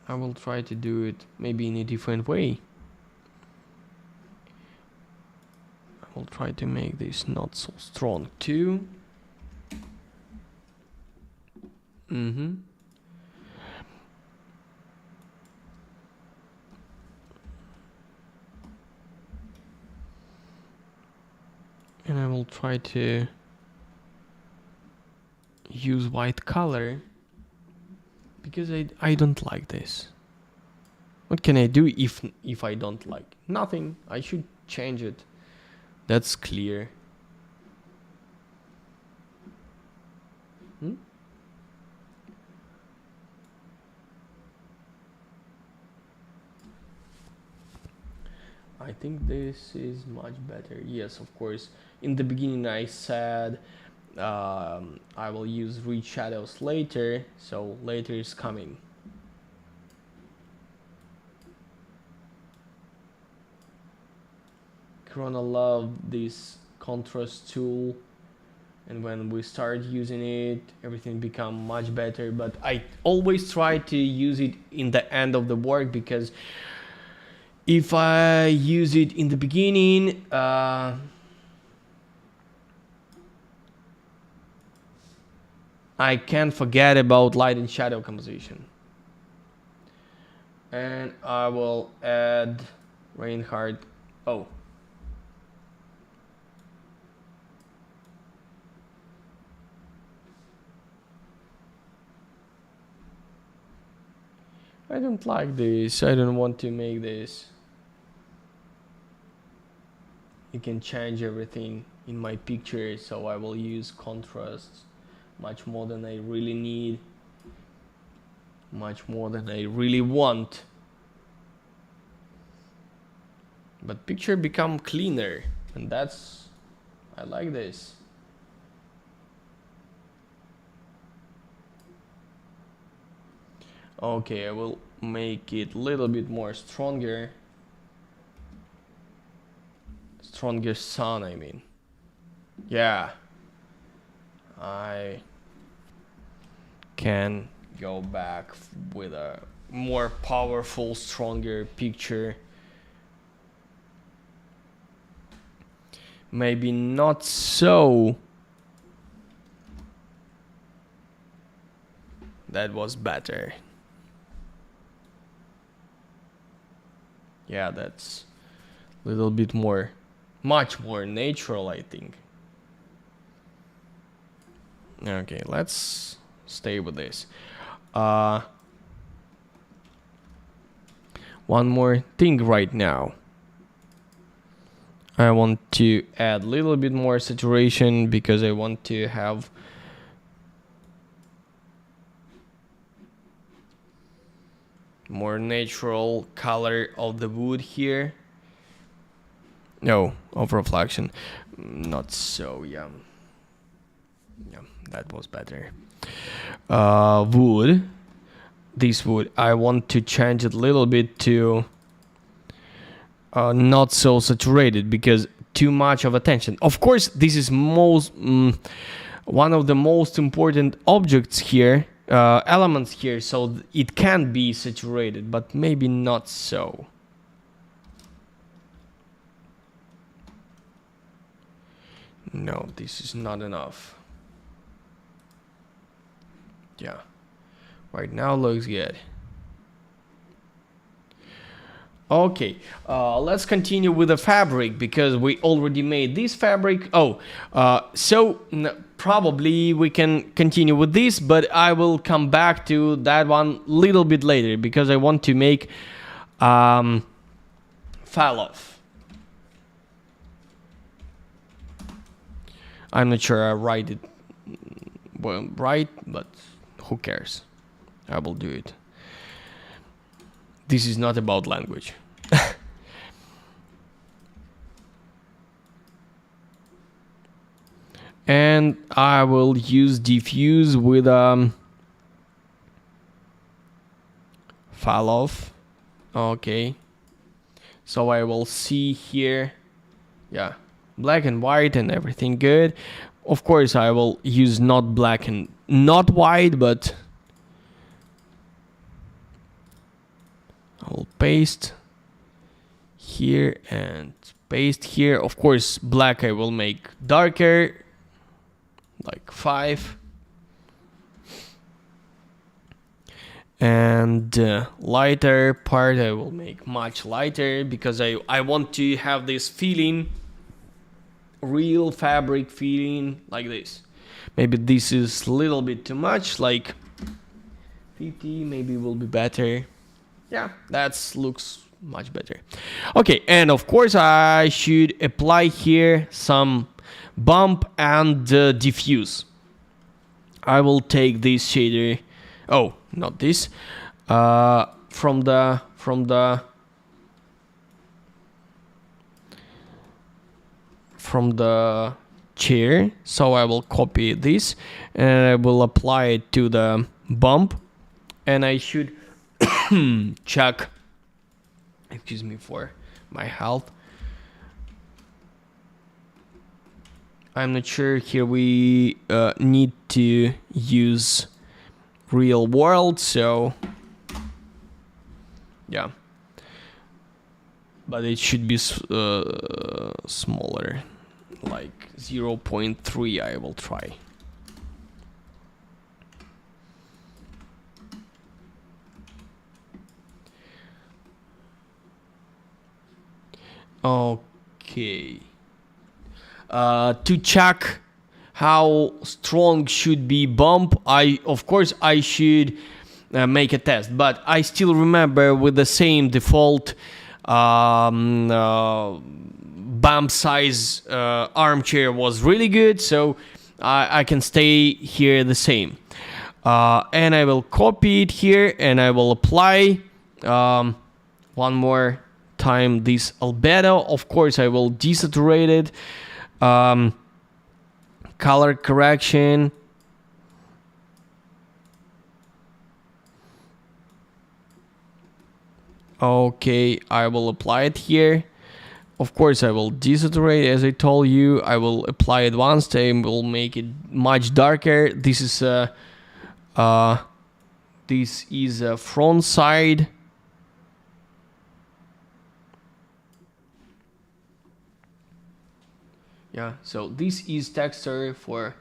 I will try to do it maybe in a different way. I will try to make this not so strong too. And I will try to use white color because I don't like this. What can I do if I don't like? Nothing. I should change it. That's clear. I think this is much better. Yes, of course. In the beginning I said I will use read shadows later, so later is coming. Corona love this contrast tool, and when we start using it everything become much better, but I always try to use it in the end of the work, because if I use it in the beginning I can't forget about light and shadow composition. And I will add Reinhardt. Oh, I don't like this. I don't want to make this. You can change everything in my picture, so I will use contrast much more than I really need, much more than I really want. But picture become cleaner, and that's, I like this. Okay, I will make it a little bit more stronger. Stronger sun, I mean. Yeah. I can go back with a more powerful, stronger picture. Maybe not so. That was better. Yeah, that's a little bit more, much more natural, I think. Okay, let's stay with this. One more thing right now. I want to add a little bit more saturation because I want to have more natural color of the wood here. No, of reflection. Not so, yeah. Yeah, that was better. Wood. This wood, I want to change it a little bit to not so saturated, because too much of attention. Of course, this is one of the most important objects here, elements here, so it can be saturated, but maybe not so. No, this is not enough. Yeah, right now looks good. Okay, let's continue with the fabric because we already made this fabric. Oh, probably we can continue with this, but I will come back to that one little bit later because I want to make file off. I'm not sure I write it well right, but who cares? I will do it. This is not about language. And I will use diffuse with file off. Okay. So I will see here, yeah, black and white and everything good. Of course, I will use not black and not white, but I'll paste here and paste here. Of course, black I will make darker, like 5. And lighter part I will make much lighter because I want to have this feeling, real fabric feeling like this. Maybe this is a little bit too much, like 50 maybe will be better. Yeah, that looks much better. Okay, and of course I should apply here some bump and diffuse. I will take this shader, oh, not this, from the chair. So I will copy this and I will apply it to the bump, and I should check, excuse me for my health. I'm not sure here we need to use real world, so yeah, but it should be smaller, like 0.3. I will try. Okay. To check how strong should be bump, of course I should make a test, but I still remember with the same default bump size armchair was really good, so I can stay here the same. And I will copy it here and I will apply one more time this albedo. Of course I will desaturate it. Color correction. Okay, I will apply it here. Of course I will desaturate, as I told you. I will apply it once and will make it much darker. This is a front side. Yeah, so this is texture for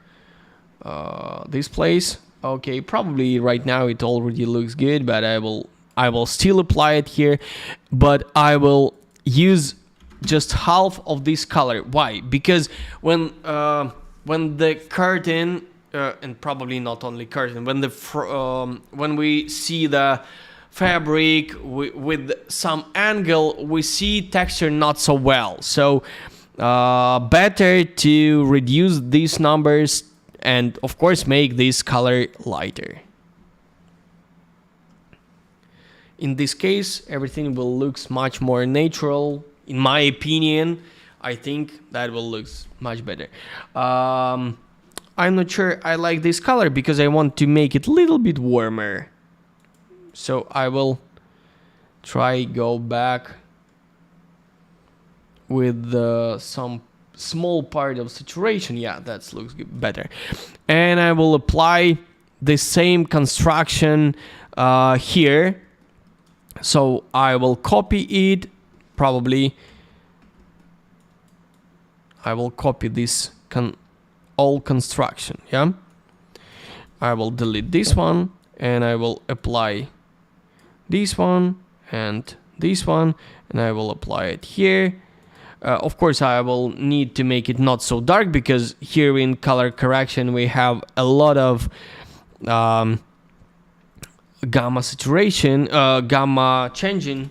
this place. Okay, probably right now it already looks good, but I will still apply it here, but I will use just half of this color. Why? Because when the curtain and probably not only curtain, when we see the fabric with some angle, we see texture not so well. So better to reduce these numbers and of course make this color lighter. In this case everything will look much more natural. In my opinion, I think that will look much better. I'm not sure I like this color because I want to make it a little bit warmer. So I will try go back with some small part of saturation. Yeah, that looks better. And I will apply the same construction here. So I will copy it. Probably I will copy this all construction. Yeah, I will delete this one and I will apply this one and this one, and I will apply it here. Of course, I will need to make it not so dark, because here in color correction we have a lot of gamma saturation, gamma changing.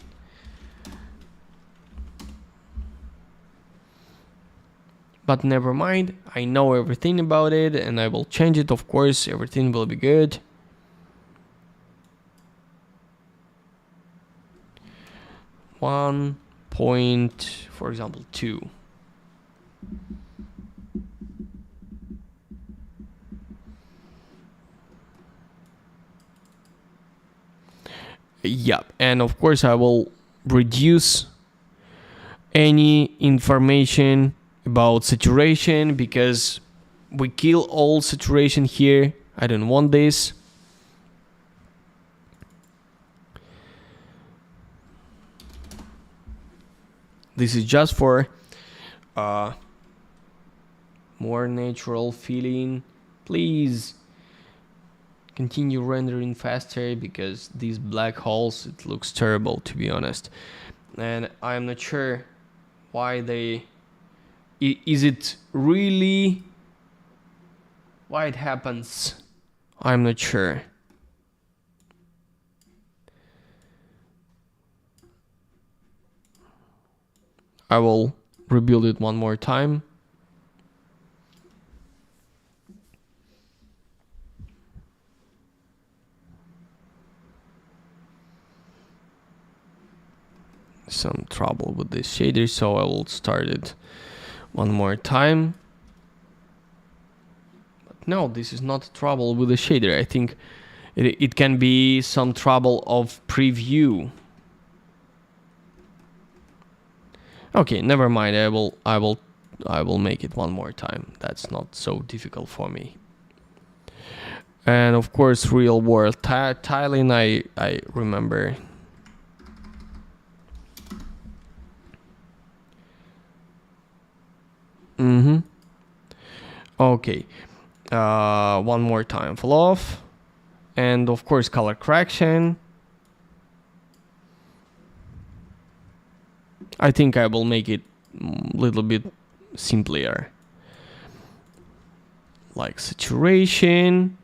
But never mind, I know everything about it, and I will change it. Of course, everything will be good. For example, 2. Yeah, and of course I will reduce any information about saturation, because we kill all saturation here. I don't want this. This is just for more natural feeling. Please continue rendering faster, because these black holes, it looks terrible, to be honest. And I'm not sure why they... Is it really why it happens? I'm not sure. I will rebuild it one more time. Some trouble with this shader, so I will start it one more time. But no, this is not trouble with the shader. I think it can be some trouble of preview. Okay, never mind. I will make it one more time. That's not so difficult for me. And of course, real world tiling, I remember. Okay. One more time. Fall off. And of course, color correction. I think I will make it a little bit simpler. Like saturation.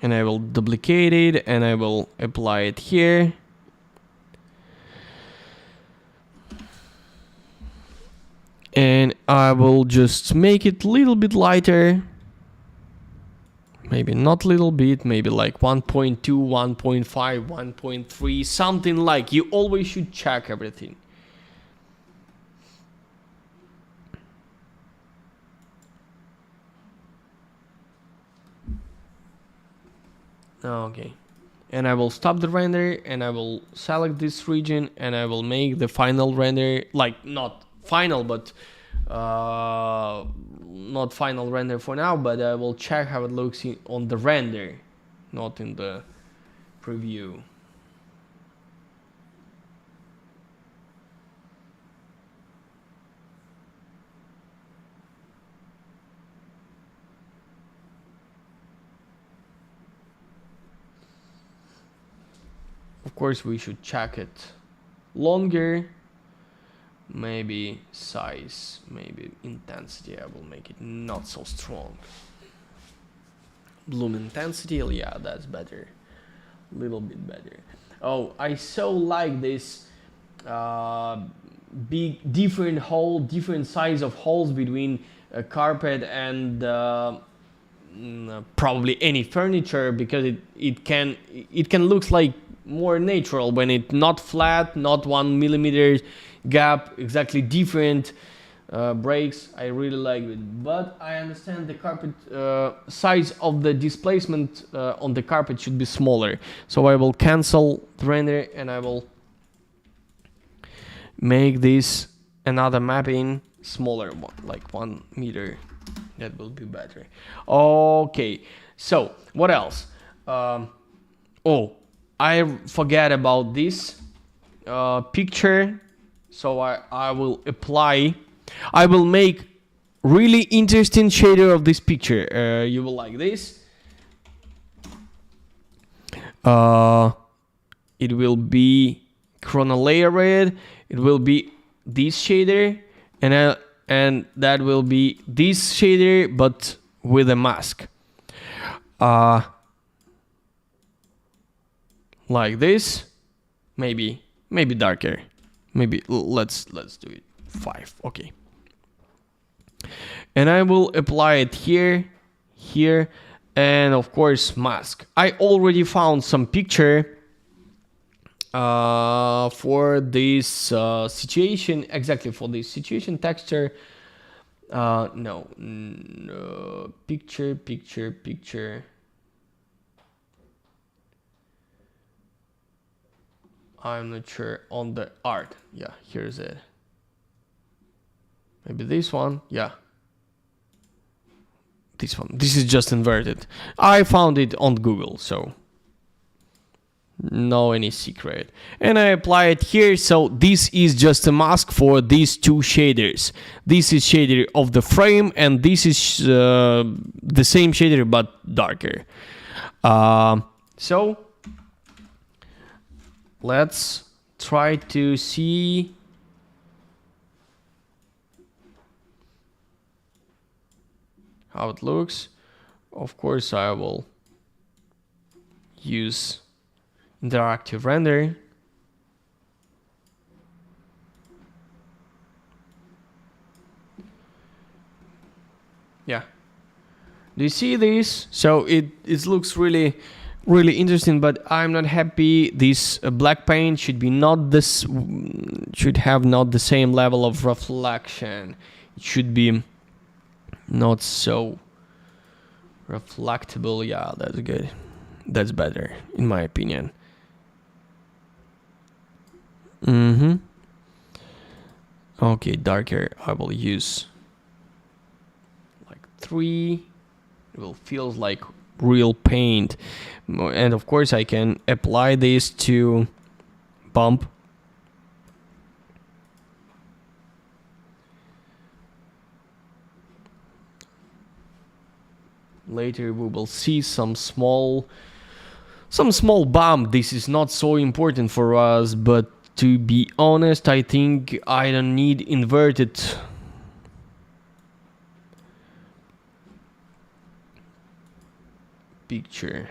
And I will duplicate it and I will apply it here. And I will just make it a little bit lighter. Maybe not a little bit, maybe like 1.2, 1.5, 1.3, something like. You always should check everything. Okay. And I will stop the render and I will select this region and I will make the final render, like not final, but not final render for now, but I will check how it looks on the render, not in the preview. Of course, we should check it longer. Maybe size, maybe intensity. I will make it not so strong. Bloom intensity, yeah, that's better. A little bit better. Oh, I so like this big different size of holes between a carpet and probably any furniture, because it can look like more natural when it's not flat, not 1 millimeter gap, exactly different breaks. I really like it, but I understand the carpet size of the displacement on the carpet should be smaller, so I will cancel the render and I will make this another mapping smaller one, like 1 meter. That will be better. Okay, so what else? Oh, I forget about this picture. So I will apply, I will make really interesting shader of this picture. You will like this. It will be gonna layer it. It will be this shader, and that will be this shader, but with a mask. Like this, maybe darker. Maybe let's do it 5. Okay. And I will apply it here, and of course mask. I already found some picture for this situation, exactly for this situation texture. No, picture. I'm not sure on the art. Yeah, here's it. Maybe this one. Yeah. This one. This is just inverted. I found it on Google, so no any secret. And I apply it here, so this is just a mask for these two shaders. This is shader of the frame, and this is the same shader but darker. So let's try to see how it looks. Of course, I will use interactive render. Yeah. Do you see this? So it looks really interesting, but I'm not happy. This black paint should have not the same level of reflection. It should be not so reflectable. Yeah, that's good. That's better in my opinion. Okay, darker. I will use like 3. It will feel like real paint, and of course I can apply this to bump. Later we will see some small bump. This is not so important for us, but to be honest, I think I don't need inverted. Picture.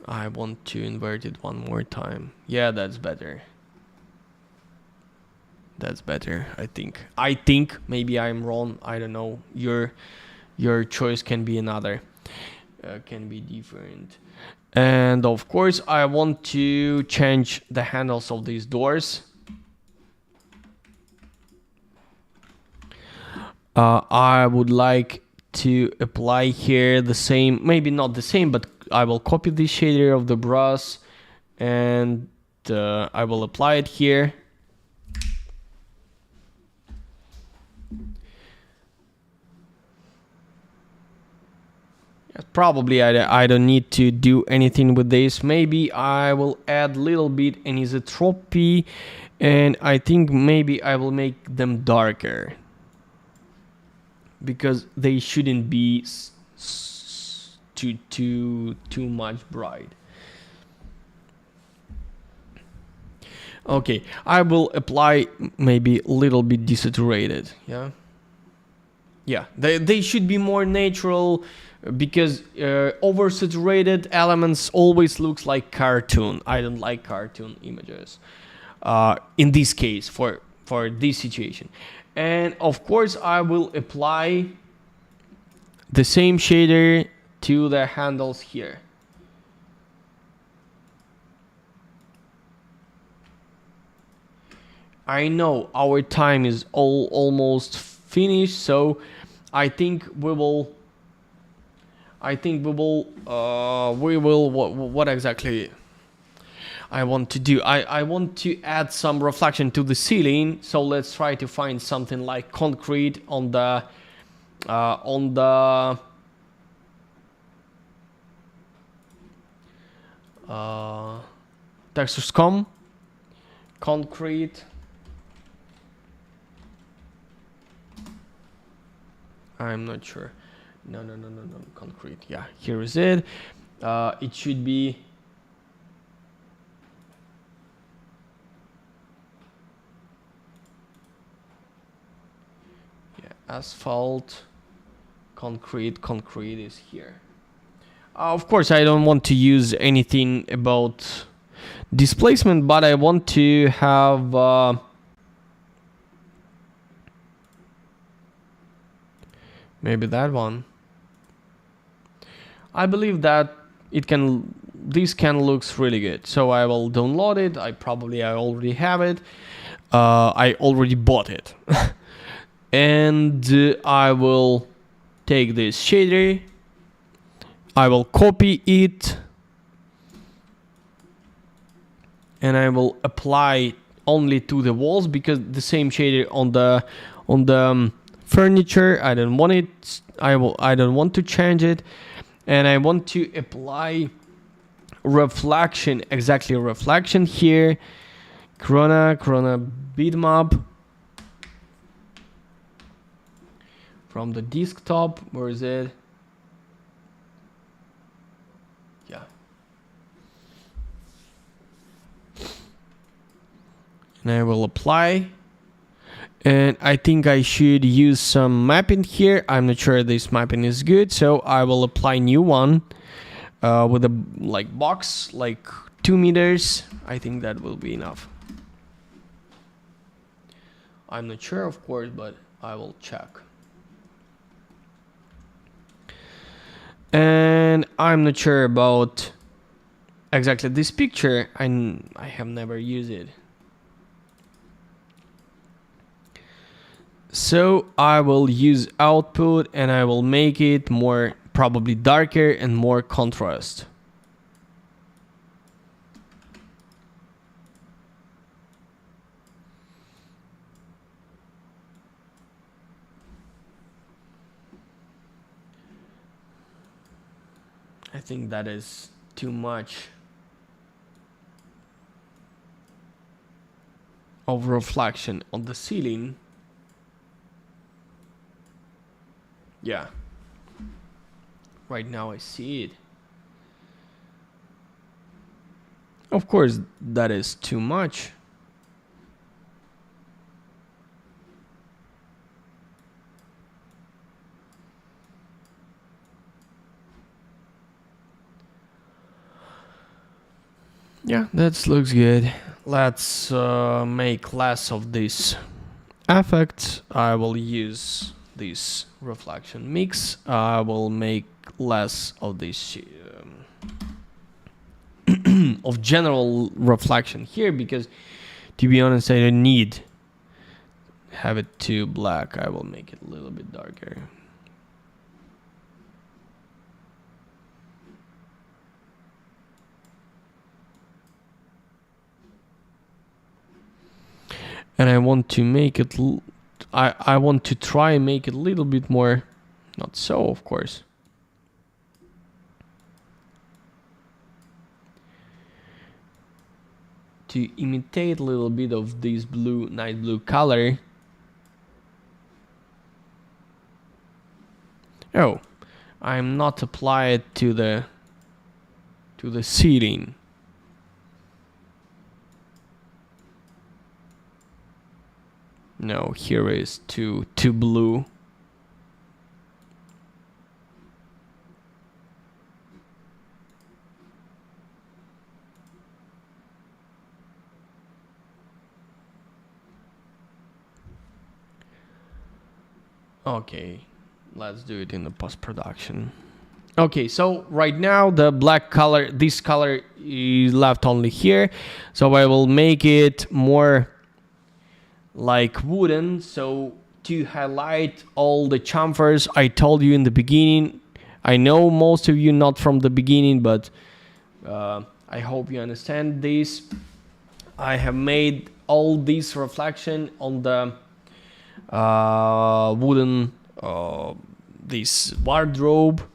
I want to invert it one more time. Yeah, that's better. That's better, I think. Maybe I'm wrong. I don't know. Your choice can be another. Can be different. And of course, I want to change the handles of these doors. I would like to apply here the same, maybe not the same, but I will copy this shader of the brush, and I will apply it here. Probably I don't need to do anything with this. Maybe I will add little bit anisotropy, and I think maybe I will make them darker, because they shouldn't be too much bright. Okay, I will apply maybe a little bit desaturated. Yeah, they should be more natural, because oversaturated elements always looks like cartoon. I don't like cartoon images in this case, for this situation. And of course I will apply the same shader to the handles here. I know our time is almost finished, so I think we will what exactly I want to do. I want to add some reflection to the ceiling, so let's try to find something like concrete on the texture scum, concrete. I'm not sure. No, concrete. Yeah, here is it. It should be asphalt, concrete is here. Of course, I don't want to use anything about displacement, but I want to have maybe that one. I believe that this can looks really good. So I will download it. I already have it. I already bought it. And I will take this shader. I will copy it. And I will apply only to the walls, because the same shader on the furniture, I don't want it. I don't want to change it. And I want to apply reflection, exactly reflection here. Corona bitmap from the desktop. Where is it? Yeah. And I will apply. And I think I should use some mapping here. I'm not sure this mapping is good, so I will apply new one with a box 2 meters. I think that will be enough. I'm not sure, of course, but I will check. And I'm not sure about exactly this picture. I have never used it. So I will use output and I will make it more probably darker and more contrast. I think that is too much of reflection on the ceiling. Yeah. Right now I see it. Of course, that is too much. Yeah, that looks good. Let's make less of this effect. I will use this reflection mix. I will make less of this of general reflection here, because to be honest, I don't need have it too black. I will make it a little bit darker. And I want to make it I want to try and make it a little bit more, not so, of course. To imitate a little bit of this blue, night blue color. Oh, I'm not applied to the ceiling. No, here is too blue. Okay, let's do it in the post-production. Okay, so right now the black color, this color is left only here. So I will make it more like wooden, so to highlight all the chamfers I told you in the beginning. I know most of you not from the beginning, but I hope you understand this. I have made all this reflection on the wooden this wardrobe.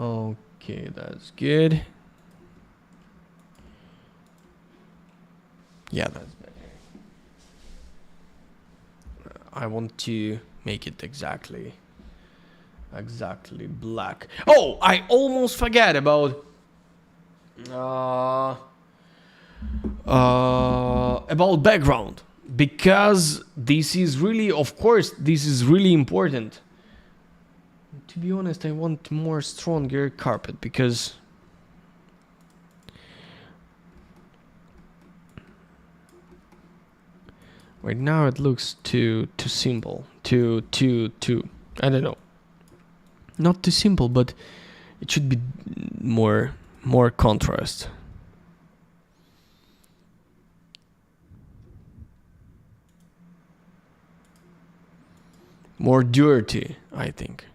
Okay, that's good. Yeah, that's better. I want to make it exactly black. Oh, I almost forget about background, because this is really, of course, this is really important. To be honest, I want more stronger carpet, because right now it looks too simple, too I don't know, not too simple, but it should be more contrast. More dirty, I think.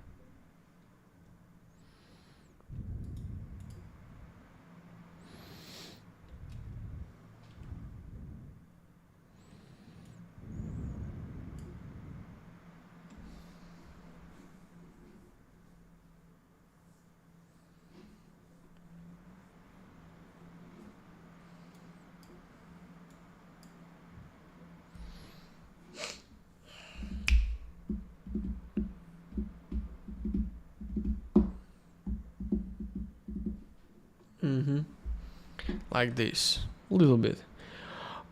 Like this, a little bit.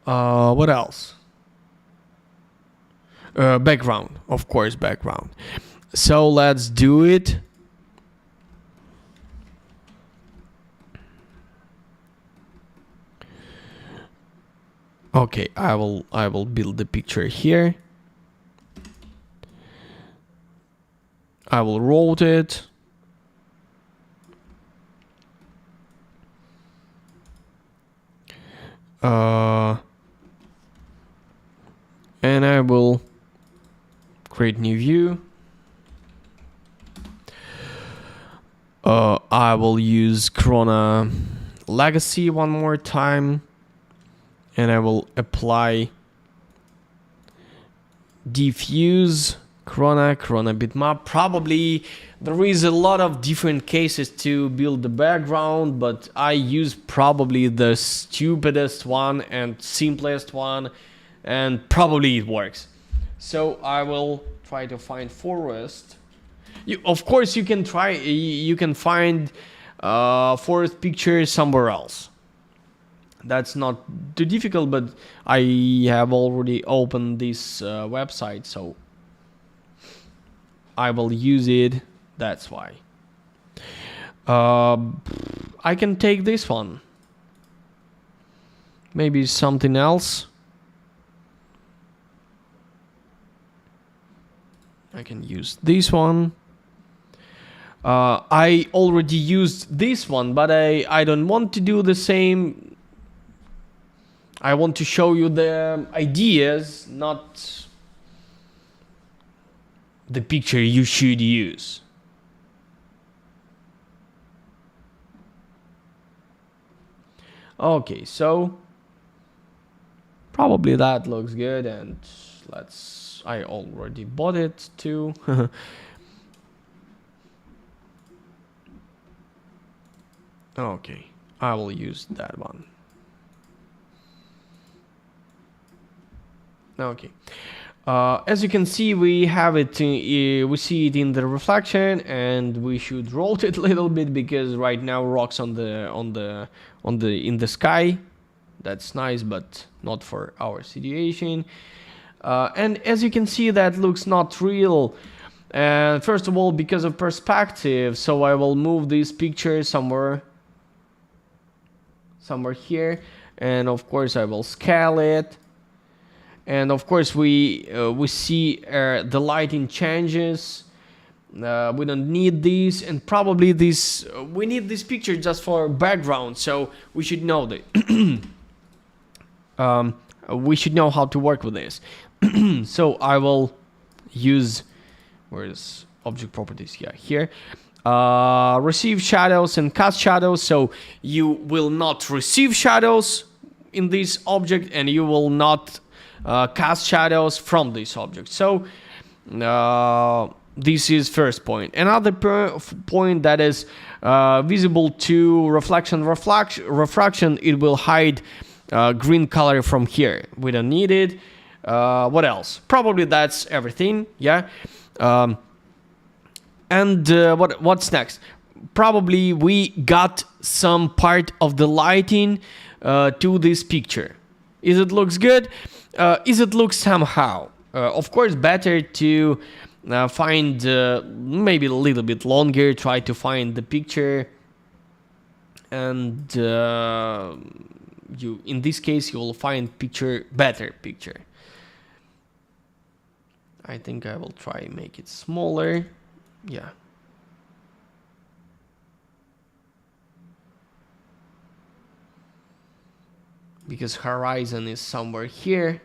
What else? Background, of course, background. So let's do it. Okay, I will build the picture here. I will rotate it. And I will create new view. I will use Corona Legacy one more time, and I will apply diffuse Corona bitmap. Probably there is a lot of different cases to build the background, but I use probably the stupidest one and simplest one, and probably it works. So I will try to find forest. Of course, you can try. You can find forest picture somewhere else. That's not too difficult, but I have already opened this website, so I will use it. That's why. I can take this one. Maybe something else. I can use this one. I already used this one, but I don't want to do the same. I want to show you the ideas, not the picture you should use. Okay, so probably that looks good, and I already bought it too. Okay, I will use that one. Okay. As you can see, we have it. We see it in the reflection, and we should rotate it a little bit, because right now rocks in the sky. That's nice, but not for our situation. And as you can see, that looks not real. And first of all, because of perspective, so I will move this picture somewhere here, and of course I will scale it. And of course we see the lighting changes. We don't need this, and probably this we need this picture just for background, so we should know that. We should know how to work with this. So I will use, where's object properties? Yeah, here. Receive shadows and cast shadows. So you will not receive shadows in this object, and you will not cast shadows from this object. So this is first point. Another point that is visible to refraction, it will hide green color from here. We don't need it. What else? Probably that's everything. Yeah. And what's next? Probably we got some part of the lighting to this picture. Is it looks good? Is it looks somehow? Of course, better to find maybe a little bit longer. Try to find the picture, and you in this case you will find better picture. I think I will try make it smaller. Yeah. Because horizon is somewhere here.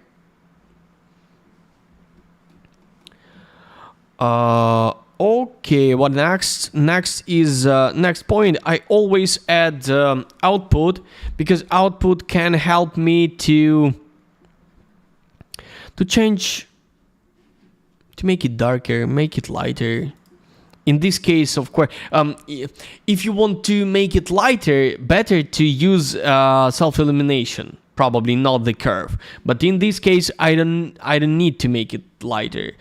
Okay, what next? Next is next point. I always add output, because output can help me to change, to make it darker, make it lighter. In this case, of course, if you want to make it lighter, better to use self-illumination. Probably not the curve, but in this case, I don't need to make it lighter.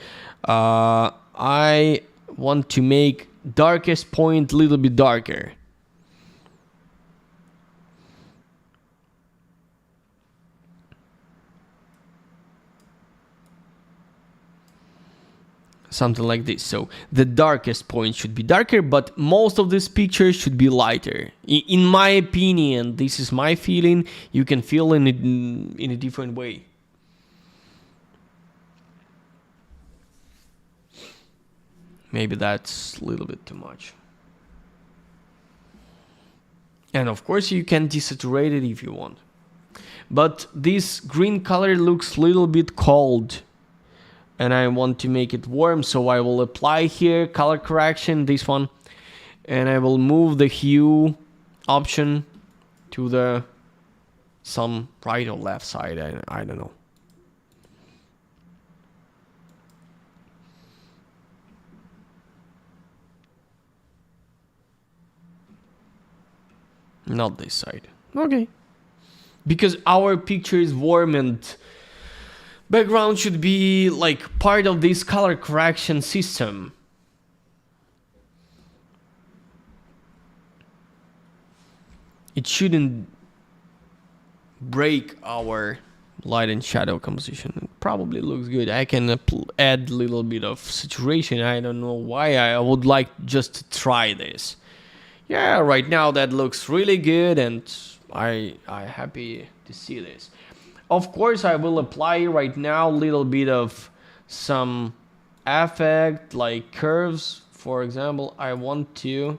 I want to make darkest point a little bit darker. Something like this. So the darkest point should be darker, but most of this picture should be lighter. In my opinion, this is my feeling. You can feel in a different way. Maybe that's a little bit too much. And of course you can desaturate it if you want. But this green color looks a little bit cold. And I want to make it warm, so I will apply here color correction, this one. And I will move the hue option to the some right or left side, I don't know. Not this side. Okay. Because our picture is warm and background should be like part of this color correction system. It shouldn't break our light and shadow composition. It probably looks good. I can add a little bit of saturation. I don't know why. I would like just to try this. Yeah, right now that looks really good, and I happy to see this. Of course, I will apply right now a little bit of some effect, like curves. For example, I want to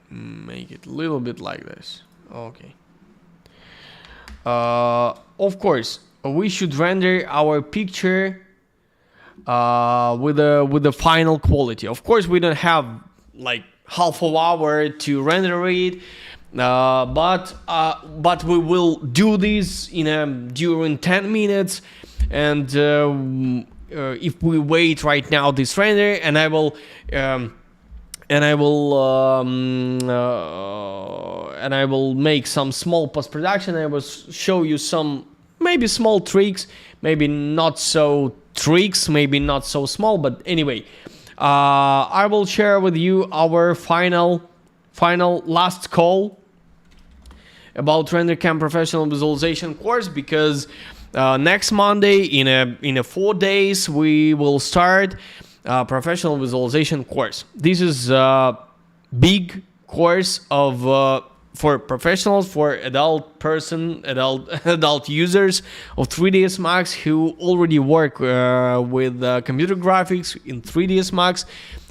make it a little bit like this. Okay. Of course, we should render our picture with the final quality. Of course, we don't have like half an hour to render it, but we will do this during 10 minutes. And if we wait right now this render, and I will make some small post-production. I will show you some maybe small tricks, maybe not so tricks, maybe not so small, but anyway, I will share with you our final last call about render.camp professional visualization course, because next Monday in a 4 days we will start professional visualization course. This is a big course of for professionals, for adult users of 3ds Max who already work with computer graphics in 3ds Max,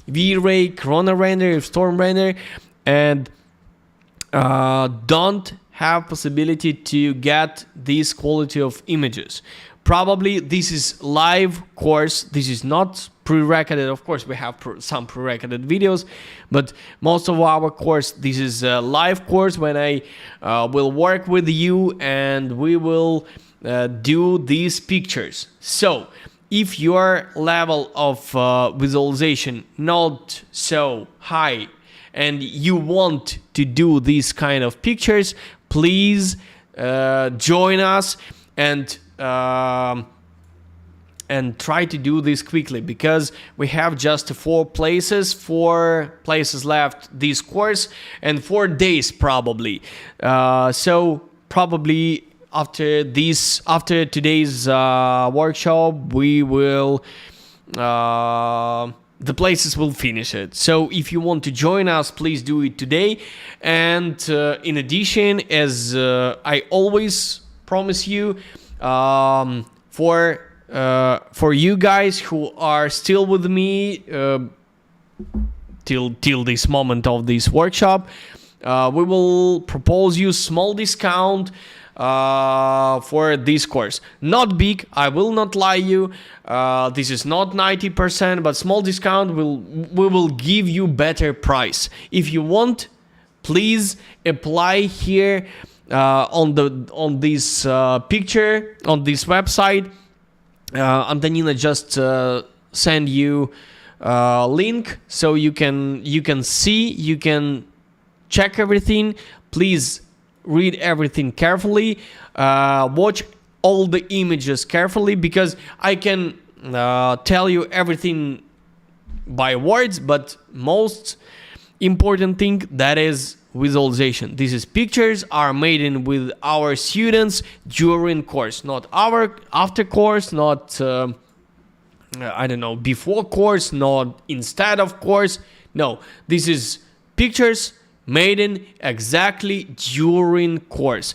V-Ray, Corona Render, Storm Render, and don't have possibility to get this quality of images. Probably this is live course. This is not pre-recorded. Of course, we have some pre-recorded videos, but most of our course, this is a live course when I will work with you and we will do these pictures. So if your level of visualization not so high and you want to do these kind of pictures, please join us and try to do this quickly, because we have just 4 places left this course, and 4 days probably. So probably after today's workshop, we will the places will finish it. So if you want to join us, please do it today. And in addition, as I always promise you, for you guys who are still with me till this moment of this workshop, we will propose you small discount for this course. Not big, I will not lie you. This is not 90%, but small discount we will give you better price. If you want, please apply here on this picture on this website. Antonina just send you a link so you can see, you can check everything. Please read everything carefully, watch all the images carefully, because I can tell you everything by words, but most important thing, that is visualization. These pictures are made in with our students during course, not after course, not I don't know, before course, not instead of course. No, this is pictures made in exactly during course.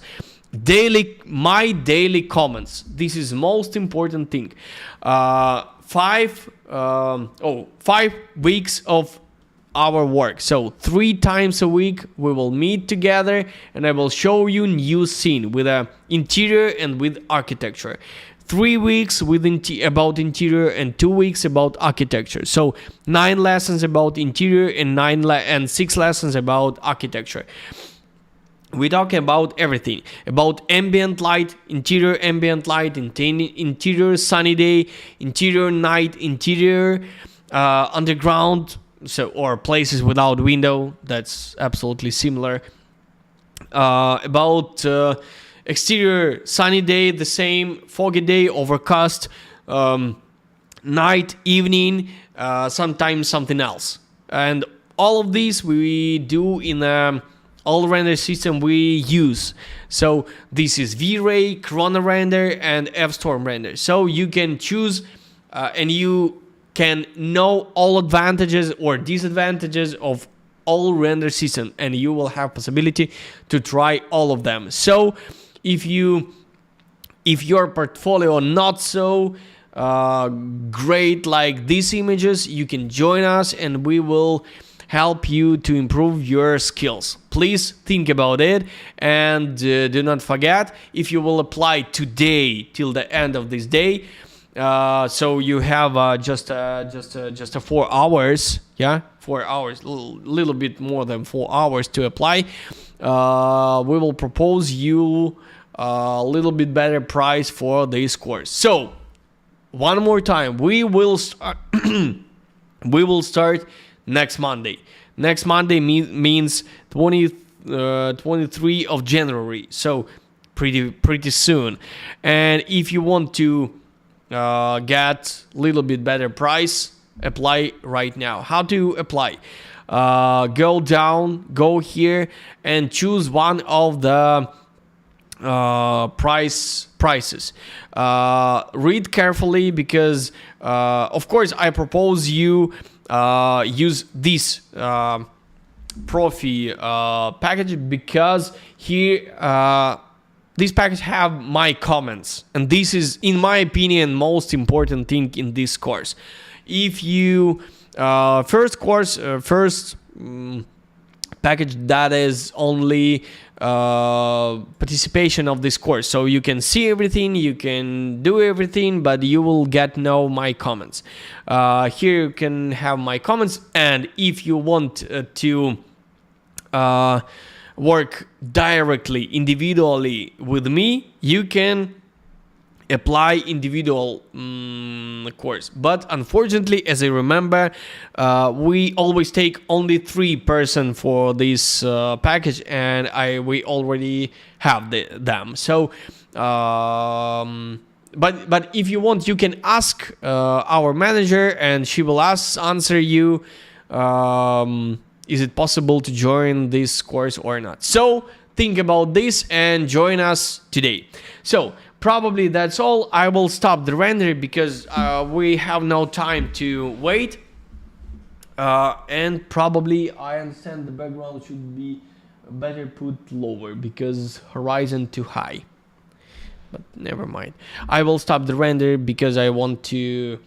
My daily comments. This is most important thing. 5 weeks of our work. So 3 times a week we will meet together, and I will show you new scene with interior and with architecture. 3 weeks with about interior and 2 weeks about architecture. So 9 lessons about interior and 6 lessons about architecture. We talk about everything, about ambient light, interior ambient light, interior sunny day, interior night, interior underground, or places without window. That's absolutely similar. About exterior sunny day, the same, foggy day, overcast, night, evening, sometimes something else. And all of these we do in all render system we use. So this is V-Ray, Corona Render, and F-Storm Render. So you can choose and you can know all advantages or disadvantages of all render system, and you will have possibility to try all of them. So if your portfolio not so great like these images, you can join us and we will help you to improve your skills. Please think about it, and do not forget, if you will apply today till the end of this day, so you have just 4 hours, 4 hours, little bit more than 4 hours to apply. We will propose you a little bit better price for this course. So one more time, we will start next Monday. Next Monday means 23 of January, so pretty soon. And if you want to get a little bit better price, apply right now. How to apply? Go here and choose one of the prices. Read carefully, because of course I propose you use this Profi package, because here this package have my comments, and this is, in my opinion, most important thing in this course. If you first package, that is only participation of this course, so you can see everything, you can do everything, but you will get no my comments. Here you can have my comments, and if you want to work directly, individually with me, you can apply individual course. But unfortunately, as I remember, we always take only 3 person for this package, and we already have them. So but if you want, you can ask our manager, and she will answer you, is it possible to join this course or not. So think about this and join us today. So probably that's all. I will stop the render because we have no time to wait. And probably I understand the background should be better put lower because horizon too high. But never mind. I will stop the render because I want to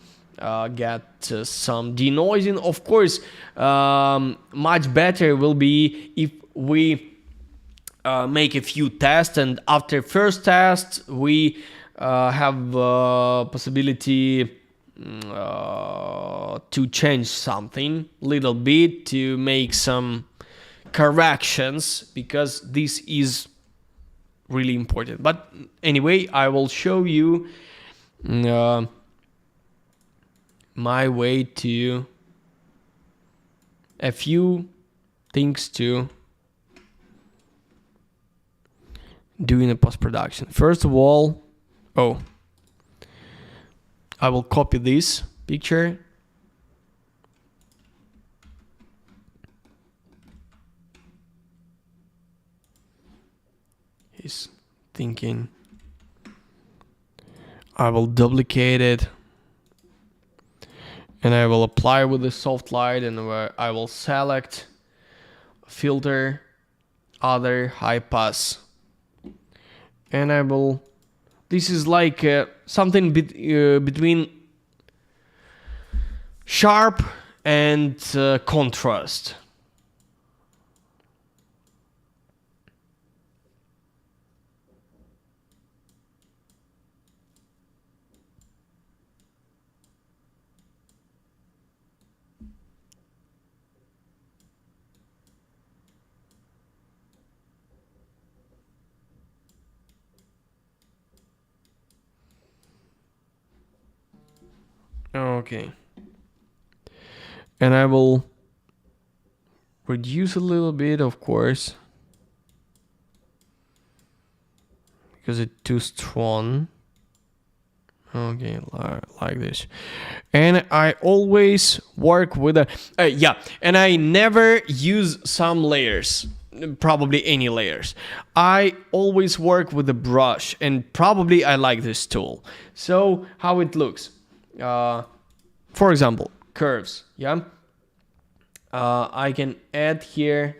get some denoising. Of course, much better will be if we make a few tests, and after first test we have possibility to change something little bit, to make some corrections, because this is really important. But anyway, I will show you my way to a few things to do in a post-production. First of all, I will copy this picture. He's thinking. I will duplicate it, and I will apply with the soft light, and I will select filter, other, high pass, and I will. This is like something between sharp and contrast. Okay. And I will reduce a little bit, of course, because it's too strong. Okay, like this. And I always work with and I never use some layers, probably any layers. I always work with a brush, and probably I like this tool. So how it looks. For example, curves. Yeah, I can add here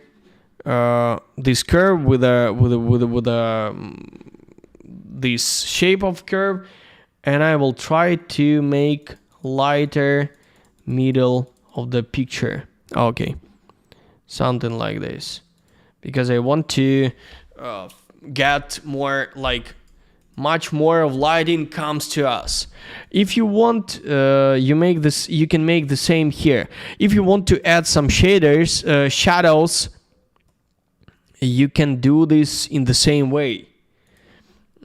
this curve with this shape of curve, and I will try to make lighter middle of the picture. Okay, something like this, because I want to get more like. Much more of lighting comes to us. If you want, you can make the same here. If you want to add some shaders, shadows, you can do this in the same way.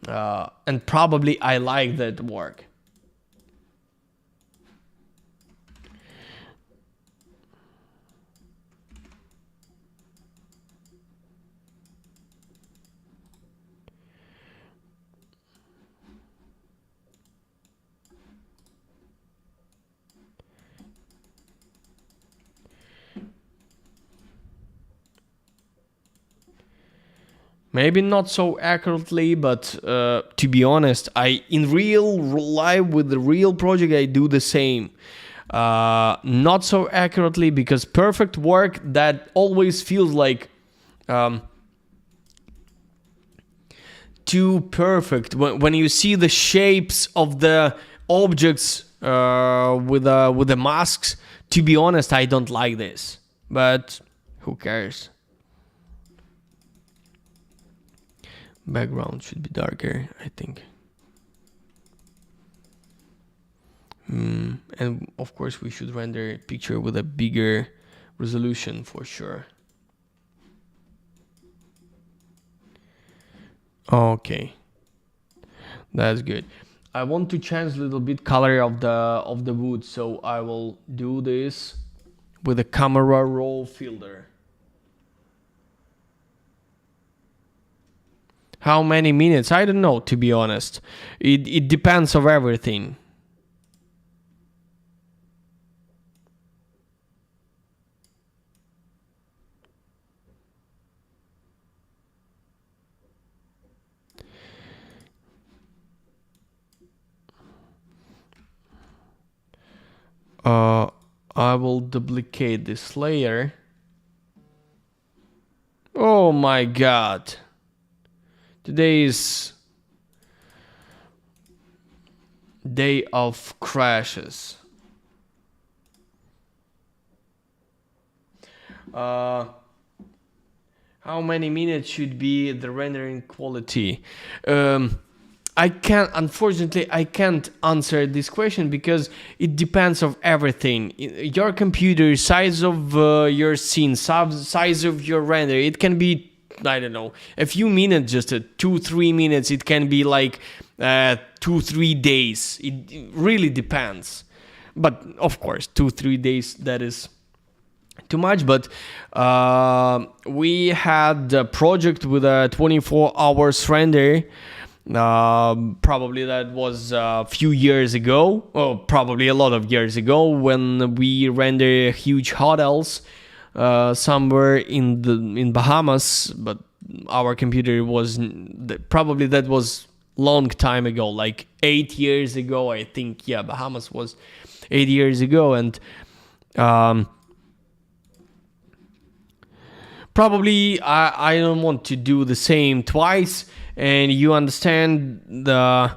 And probably I like that work. Maybe not so accurately, but to be honest, in real life with the real project, I do the same. Not so accurately, because perfect work that always feels like too perfect. When you see the shapes of the objects with the masks, to be honest, I don't like this. But who cares? Background should be darker, I think. And of course we should render a picture with a bigger resolution for sure. Okay, that's good. I want to change a little bit color of the wood, so I will do this with a camera roll filter. How many minutes? I don't know, to be honest. It depends of everything. I will duplicate this layer. Oh my god. Today is day of crashes. How many minutes should be the rendering quality? Unfortunately, I can't answer this question because it depends of everything. Your computer, size of your scene, size of your render. It can be, I don't know, a few minutes, just 2-3 minutes. It can be like 2-3 days. It really depends. But of course, 2-3 days, that is too much. But we had a project with a 24 hours render. Probably that was a few years ago, or probably a lot of years ago, when we render huge hotels somewhere in Bahamas. But our computer was probably, that was long time ago, like 8 years ago, I think. Yeah, Bahamas was 8 years ago, and probably I don't want to do the same twice. And you understand the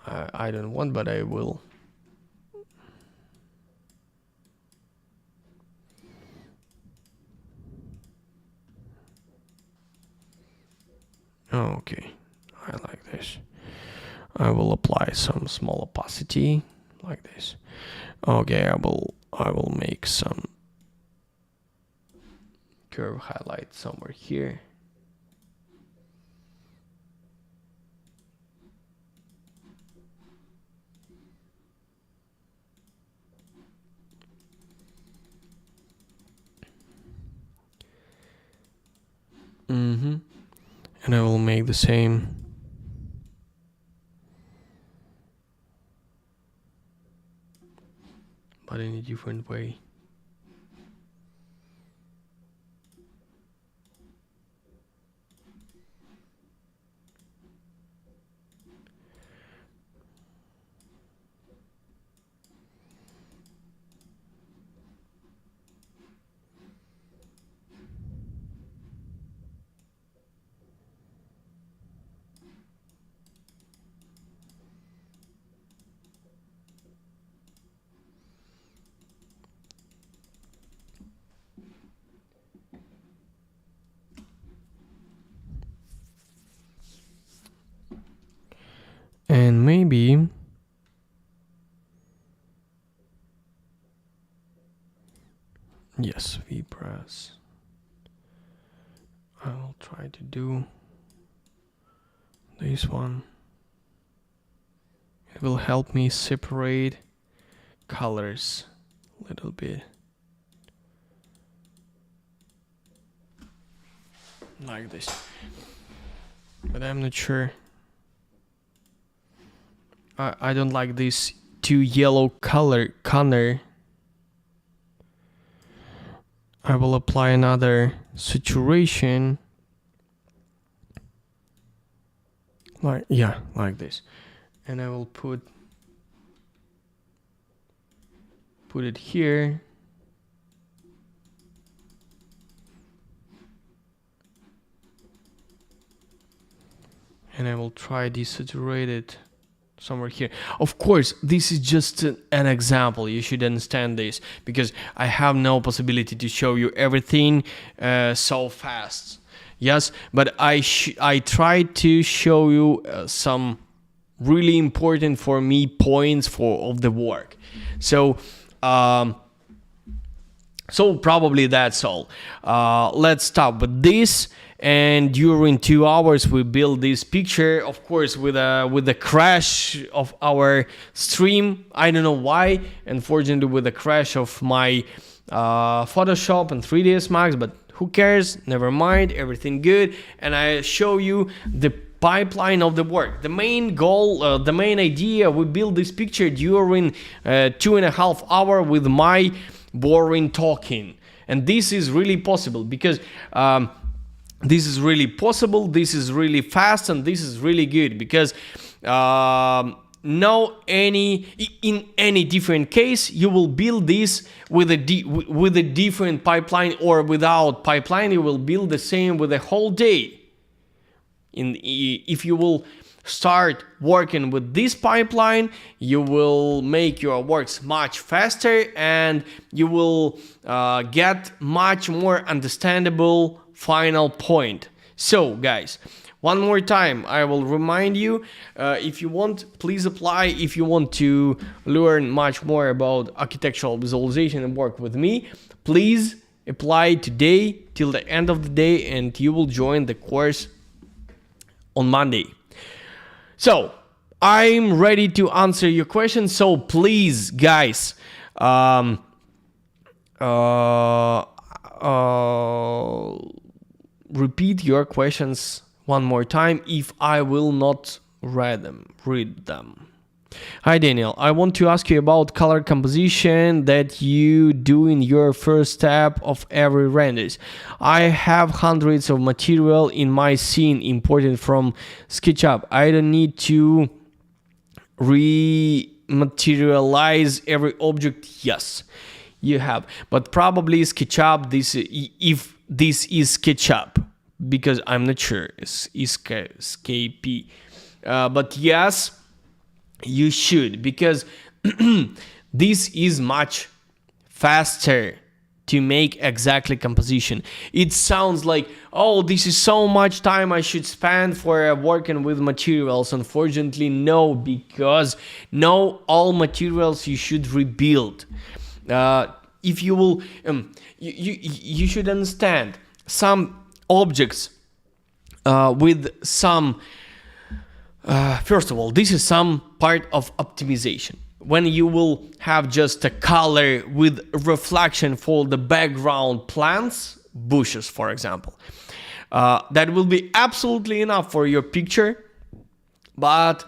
I don't want, but I will. Okay, I like this. I will apply some small opacity like this. Okay, I will make some curve highlight somewhere here. And I will make the same. But in a different way. And maybe yes, V press. I will try to do this one. It will help me separate colors a little bit. Like this. But I'm not sure. I don't like this too yellow color. I will apply another saturation. Like this. And I will put it here. And I will try desaturate it somewhere here. Of course, this is just an example. You should understand this, because I have no possibility to show you everything so fast. Yes, but I try to show you some really important for me points of the work. So probably that's all. Let's stop with this, and during 2 hours we build this picture, of course with the crash of our stream. I don't know why, unfortunately, with the crash of my Photoshop and 3ds Max, but who cares, never mind, everything good. And I show you the pipeline of the work. The main goal, the main idea, we build this picture during 2.5 hours with my boring talking. And this is really possible because this is really possible, this is really fast, and this is really good because in any different case you will build this with a different pipeline, or without pipeline you will build the same with a whole day. If you will start working with this pipeline, you will make your works much faster and you will get much more understandable final point. So guys, one more time I will remind you, if you want, please apply. If you want to learn much more about architectural visualization and work with me, please apply today till the end of the day and you will join the course on Monday. So I'm ready to answer your questions. So please, guys, repeat your questions one more time if I will not read them. Hi Daniel, I want to ask you about color composition that you do in your first step of every renders. I have hundreds of material in my scene imported from SketchUp. I don't need to rematerialize every object. Yes, you have, but probably SketchUp, if this is SketchUp, because I'm not sure it's SKP, but yes, you should, because this is much faster to make exactly composition. It sounds like, oh, this is so much time I should spend for working with materials. Unfortunately, no, because no, all materials you should rebuild. If you will, you should understand some objects with some. First of all, this is some part of optimization. When you will have just a color with reflection for the background plants, bushes, for example, that will be absolutely enough for your picture, but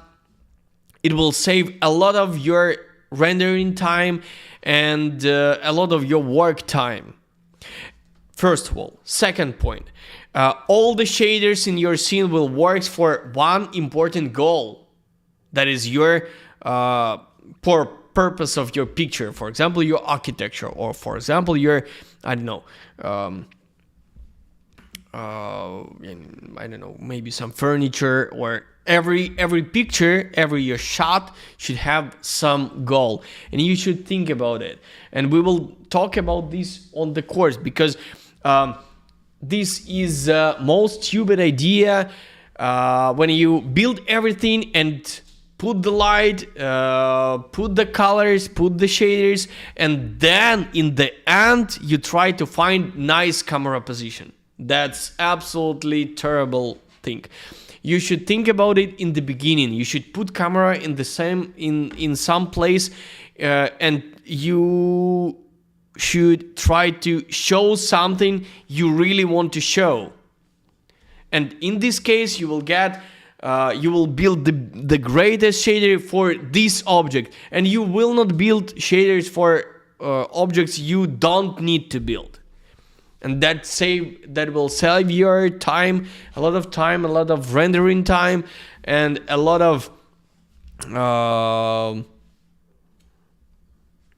it will save a lot of your rendering time and a lot of your work time. First of all. Second point, all the shaders in your scene will work for one important goal. That is your purpose of your picture. For example, your architecture, or for example, your, I don't know, maybe some furniture, or every picture, every your shot should have some goal, and you should think about it. And we will talk about this on the course, because this is most stupid idea when you build everything and put the light, put the colors, put the shaders, and then in the end you try to find nice camera position. That's absolutely terrible thing. You should think about it in the beginning. You should put camera in the same in some place, and you should try to show something you really want to show. And in this case, you will get, you will build the greatest shader for this object, and you will not build shaders for objects you don't need to build. And that will save your time, a lot of rendering time, and a lot of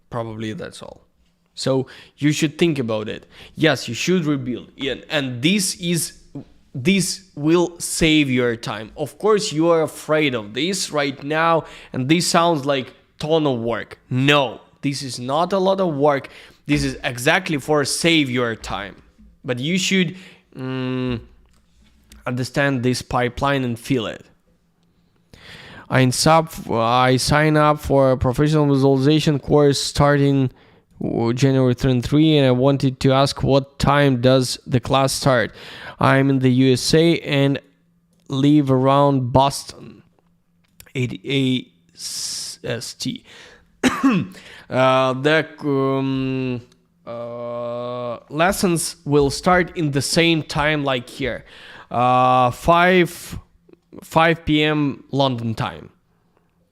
probably that's all. So you should think about it. Yes, you should rebuild, and this will save your time. Of course, you are afraid of this right now, and this sounds like ton of work. No, this is not a lot of work. This is exactly for save your time. But you should understand this pipeline and feel it. I sign up for a professional visualization course starting January 23, and I wanted to ask what time does the class start? I'm in the USA and live around Boston. 8 AST. The lessons will start in the same time like here. 5 p.m. London time.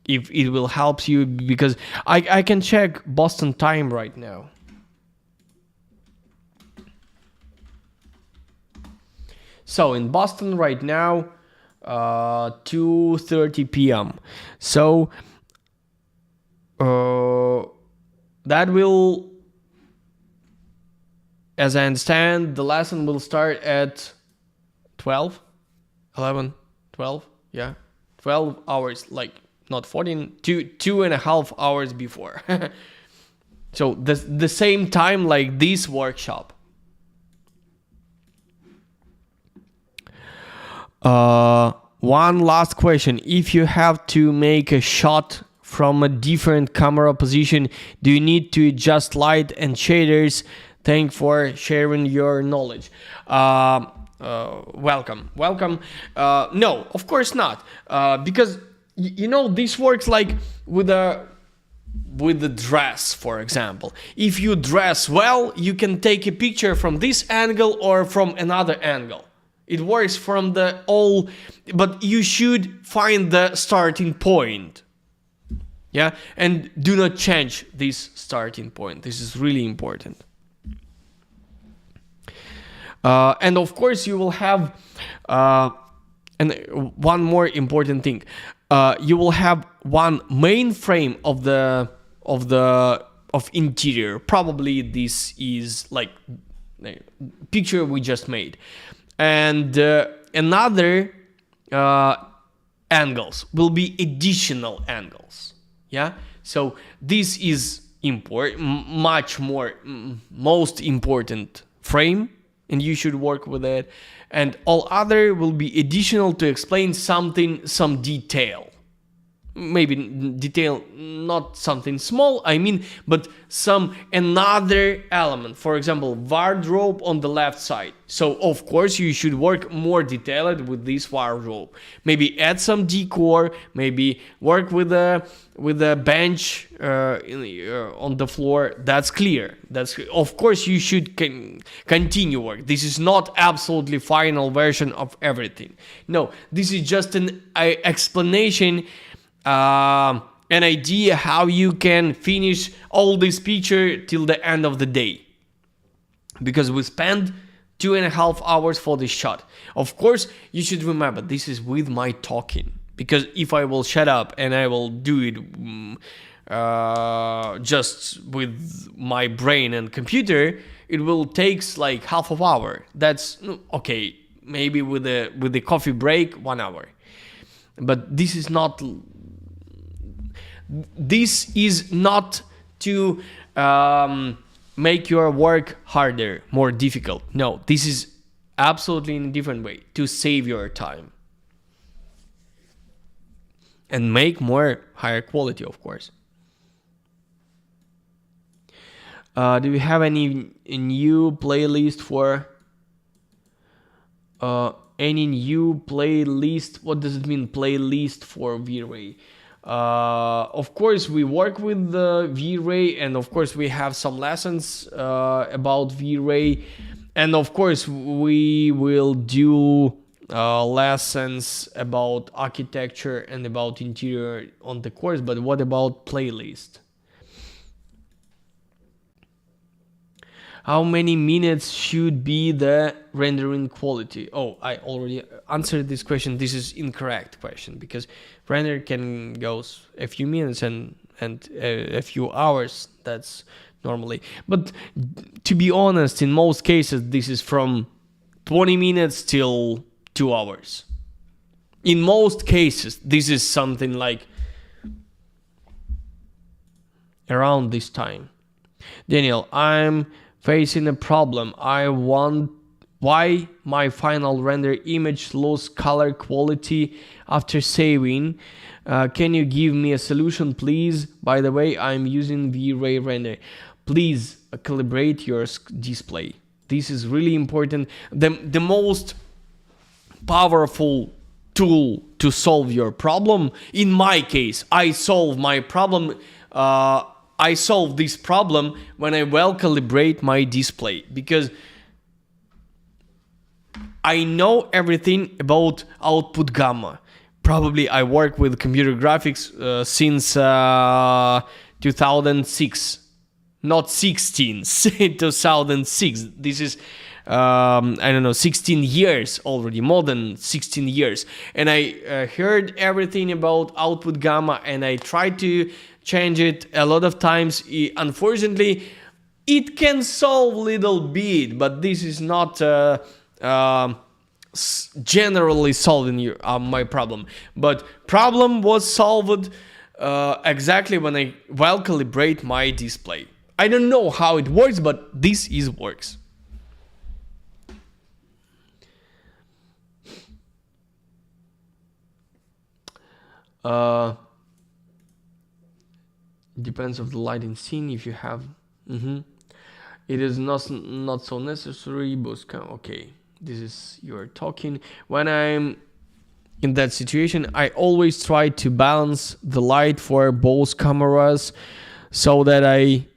If it will help you, because I can check Boston time right now. So in Boston right now, 2:30 p.m. So that will, as I understand, the lesson will start at 12, 11, 12, yeah, 12 hours, like not 14, 2.5 hours before. So the same time like this workshop. One last question. If you have to make a shot from a different camera position, do you need to adjust light and shaders? Thanks for sharing your knowledge. Welcome. No, of course not. Because this works like with the dress, for example. If you dress well, you can take a picture from this angle or from another angle. It works from but you should find the starting point. Yeah, and do not change this starting point. This is really important. And of course, you will have, and one more important thing, you will have one main frame of interior. Probably this is like the picture we just made, and another angles will be additional angles. Yeah, so this is most important frame, and you should work with it. And all other will be additional to explain some detail. Maybe detail, not something small, but some another element. For example, wardrobe on the left side. So of course you should work more detailed with this wardrobe. Maybe add some decor. Maybe work with a bench on the floor. That's clear. Of course you should continue work. This is not absolutely final version of everything. No, this is just an explanation. An idea how you can finish all this picture till the end of the day, because we spent 2.5 hours for this shot. Of course, you should remember this is with my talking, because if I will shut up and I will do it just with my brain and computer, it will take like half an hour. That's okay. Maybe with the coffee break, 1 hour, but this is not. This is not to make your work harder, more difficult. No, this is absolutely in a different way to save your time and make more higher quality, of course. Do you have any new playlist for any new playlist? What does it mean, playlist for V-Ray? Of course, we work with the V-Ray, and of course we have some lessons about V-Ray, and of course we will do lessons about architecture and about interior on the course. But what about playlist? How many minutes should be the rendering quality? Oh, I already answered this question. This is incorrect question, because render can go a few minutes and a few hours. That's normally. But to be honest, in most cases, this is from 20 minutes till 2 hours. In most cases, this is something like around this time. Daniel, I'm facing a problem. Why my final render image lose color quality after saving. Can you give me a solution, please? By the way, I'm using V-Ray render. please calibrate your display. This is really important. The most powerful tool to solve your problem. In my case, I solve my problem. I solve this problem when I well calibrate my display, because I know everything about output gamma. Probably I work with computer graphics since 2006, not 16, 2006. This is I don't know, 16 years already, more than 16 years. And I heard everything about output gamma, and I tried to change it a lot of times. Unfortunately, it can solve a little bit, but this is not generally solving my problem. But problem was solved exactly when I well calibrate my display. I don't know how it works, but this works. Depends of the lighting scene. If you have, it is not so necessary. But okay, this is you're talking. When I'm in that situation, I always try to balance the light for both cameras, so that I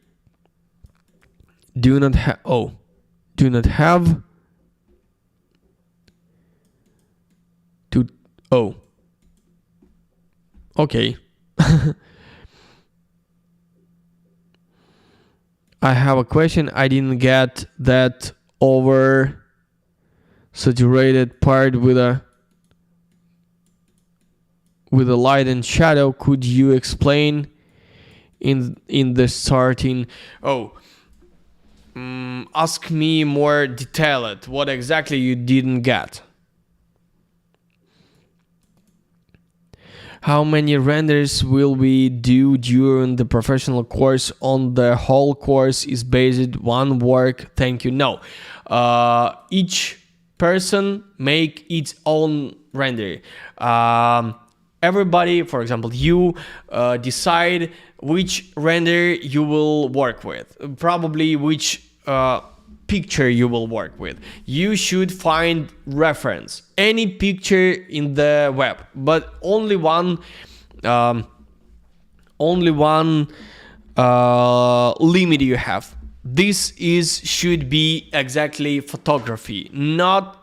do not have to okay. I have a question. I didn't get that over saturated part with a light and shadow. Could you explain in the starting? Ask me more detailed. What exactly you didn't get? How many renders will we do during the professional course? On the whole course is based one work. Thank you. No, each person make its own render. Everybody, for example, you decide which render you will work with, probably which picture you will work with. You should find reference, any picture in the web, but only one limit you have. This should be exactly photography, not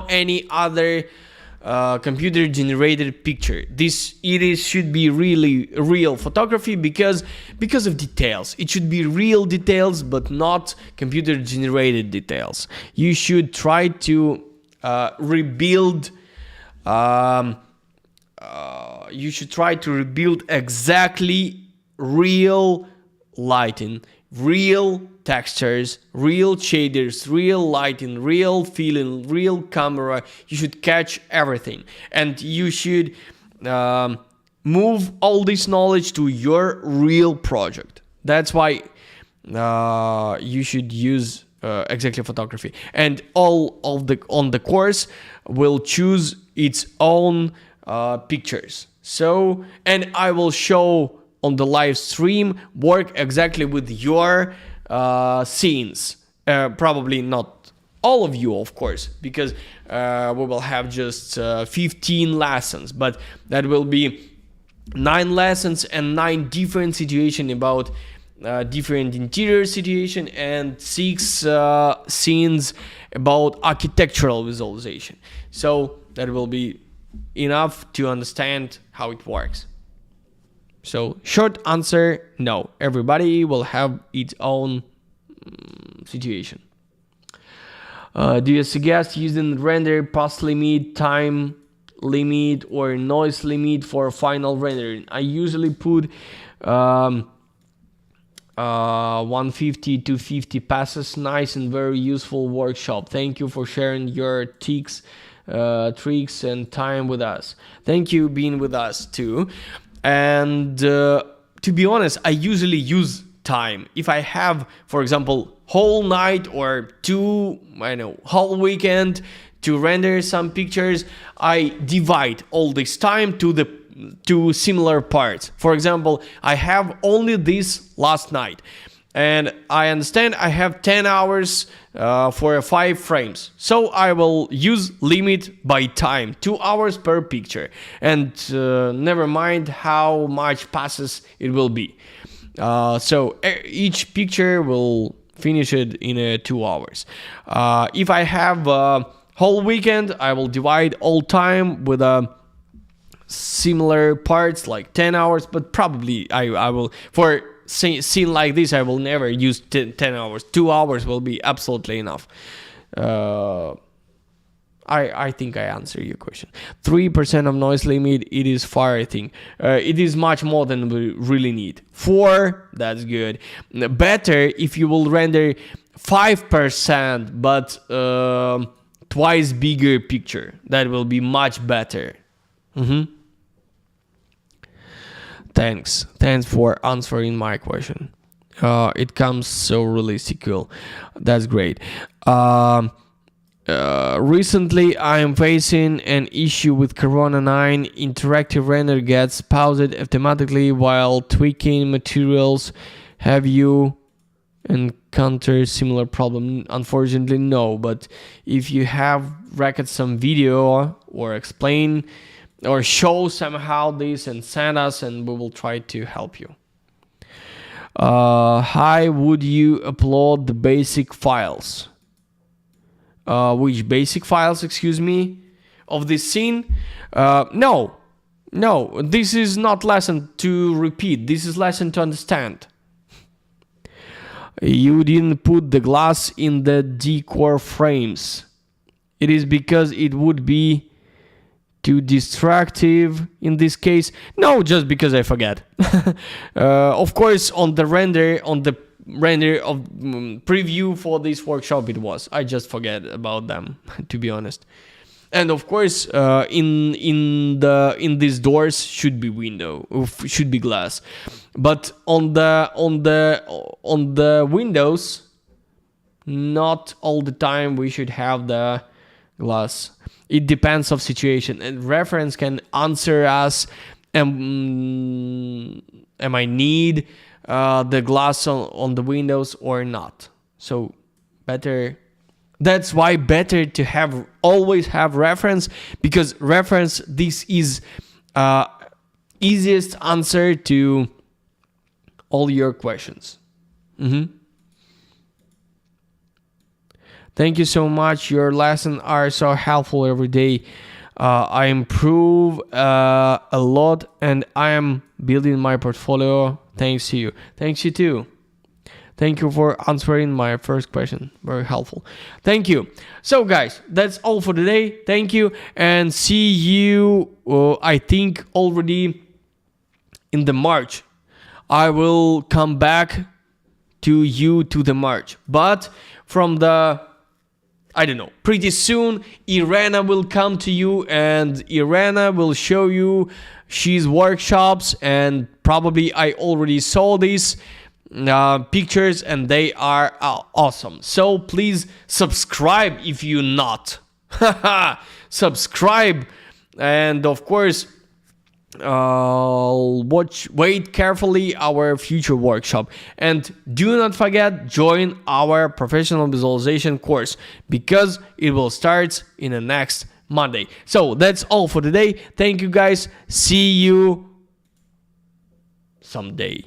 any other computer generated picture. Should be really real photography, because of details. It should be real details, but not computer generated details. You should try to rebuild exactly real lighting, real textures, real shaders, real lighting, real feeling, real camera. You should catch everything, and you should move all this knowledge to your real project. That's why you should use exactly photography, and all of the course will choose its own pictures. So, and I will show on the live stream work exactly with your scenes. Probably not all of you, of course, because we will have just 15 lessons, but that will be 9 lessons and 9 different situations about different interior situation, and 6 scenes about architectural visualization. So that will be enough to understand how it works. So short answer, no. Everybody will have its own situation. Do you suggest using render path limit, time limit, or noise limit for final rendering? I usually put 150 to 50 passes. Nice and very useful workshop. Thank you for sharing your tricks and time with us. Thank you being with us too. And to be honest, I usually use time. If I have, for example, whole night or whole weekend to render some pictures, I divide all this time to similar parts. For example, I have only this last night, and I understand I have 10 hours for 5 frames. So I will use limit by time, 2 hours per picture, and never mind how much passes it will be. So each picture will finish it in 2 hours. If I have a whole weekend, I will divide all time with similar parts, like 10 hours, but probably I will, for scene like this, I will never use 10 hours. 2 hours will be absolutely enough. I think I answered your question. 3% of noise limit, it is far, I think. It is much more than we really need. 4, that's good. Better if you will render 5%, but twice bigger picture. That will be much better. Thanks for answering my question. It comes so realistic. That's great. Recently I am facing an issue with Corona 9. Interactive render gets paused automatically while tweaking materials. Have you encountered similar problem? Unfortunately no, but if you have recorded some video or explain or show somehow this and send us, and we will try to help you. How would you upload the basic files? Which basic files, excuse me, of this scene? No, this is not lesson to repeat. This is lesson to understand. You didn't put the glass in the decor frames. It is because it would be too distractive in this case. No, just because I forget. Of course, on the render of preview for this workshop, it was. I just forget about them, to be honest. And of course, in these doors should be window, should be glass, but on the windows, not all the time we should have the glass. It depends of situation, and reference can answer us. Am I need the glass on the windows or not? So better. That's why better to always have reference, because reference, this is easiest answer to all your questions. Thank you so much. Your lessons are so helpful every day. I improve a lot, and I am building my portfolio thanks to you. Thanks you too. Thank you for answering my first question. Very helpful. Thank you. So guys, that's all for today. Thank you, and see you, I think, already in the March. I will come back to you to the March. But from the, I don't know, pretty soon, Irena will come to you, and Irena will show you she's workshops, and probably I already saw these pictures, and they are awesome. So please subscribe if you're not. Subscribe, and of course wait carefully our future workshop, and do not forget, join our professional visualization course, because it will start in the next Monday. So that's all for today. Thank you guys. See you someday.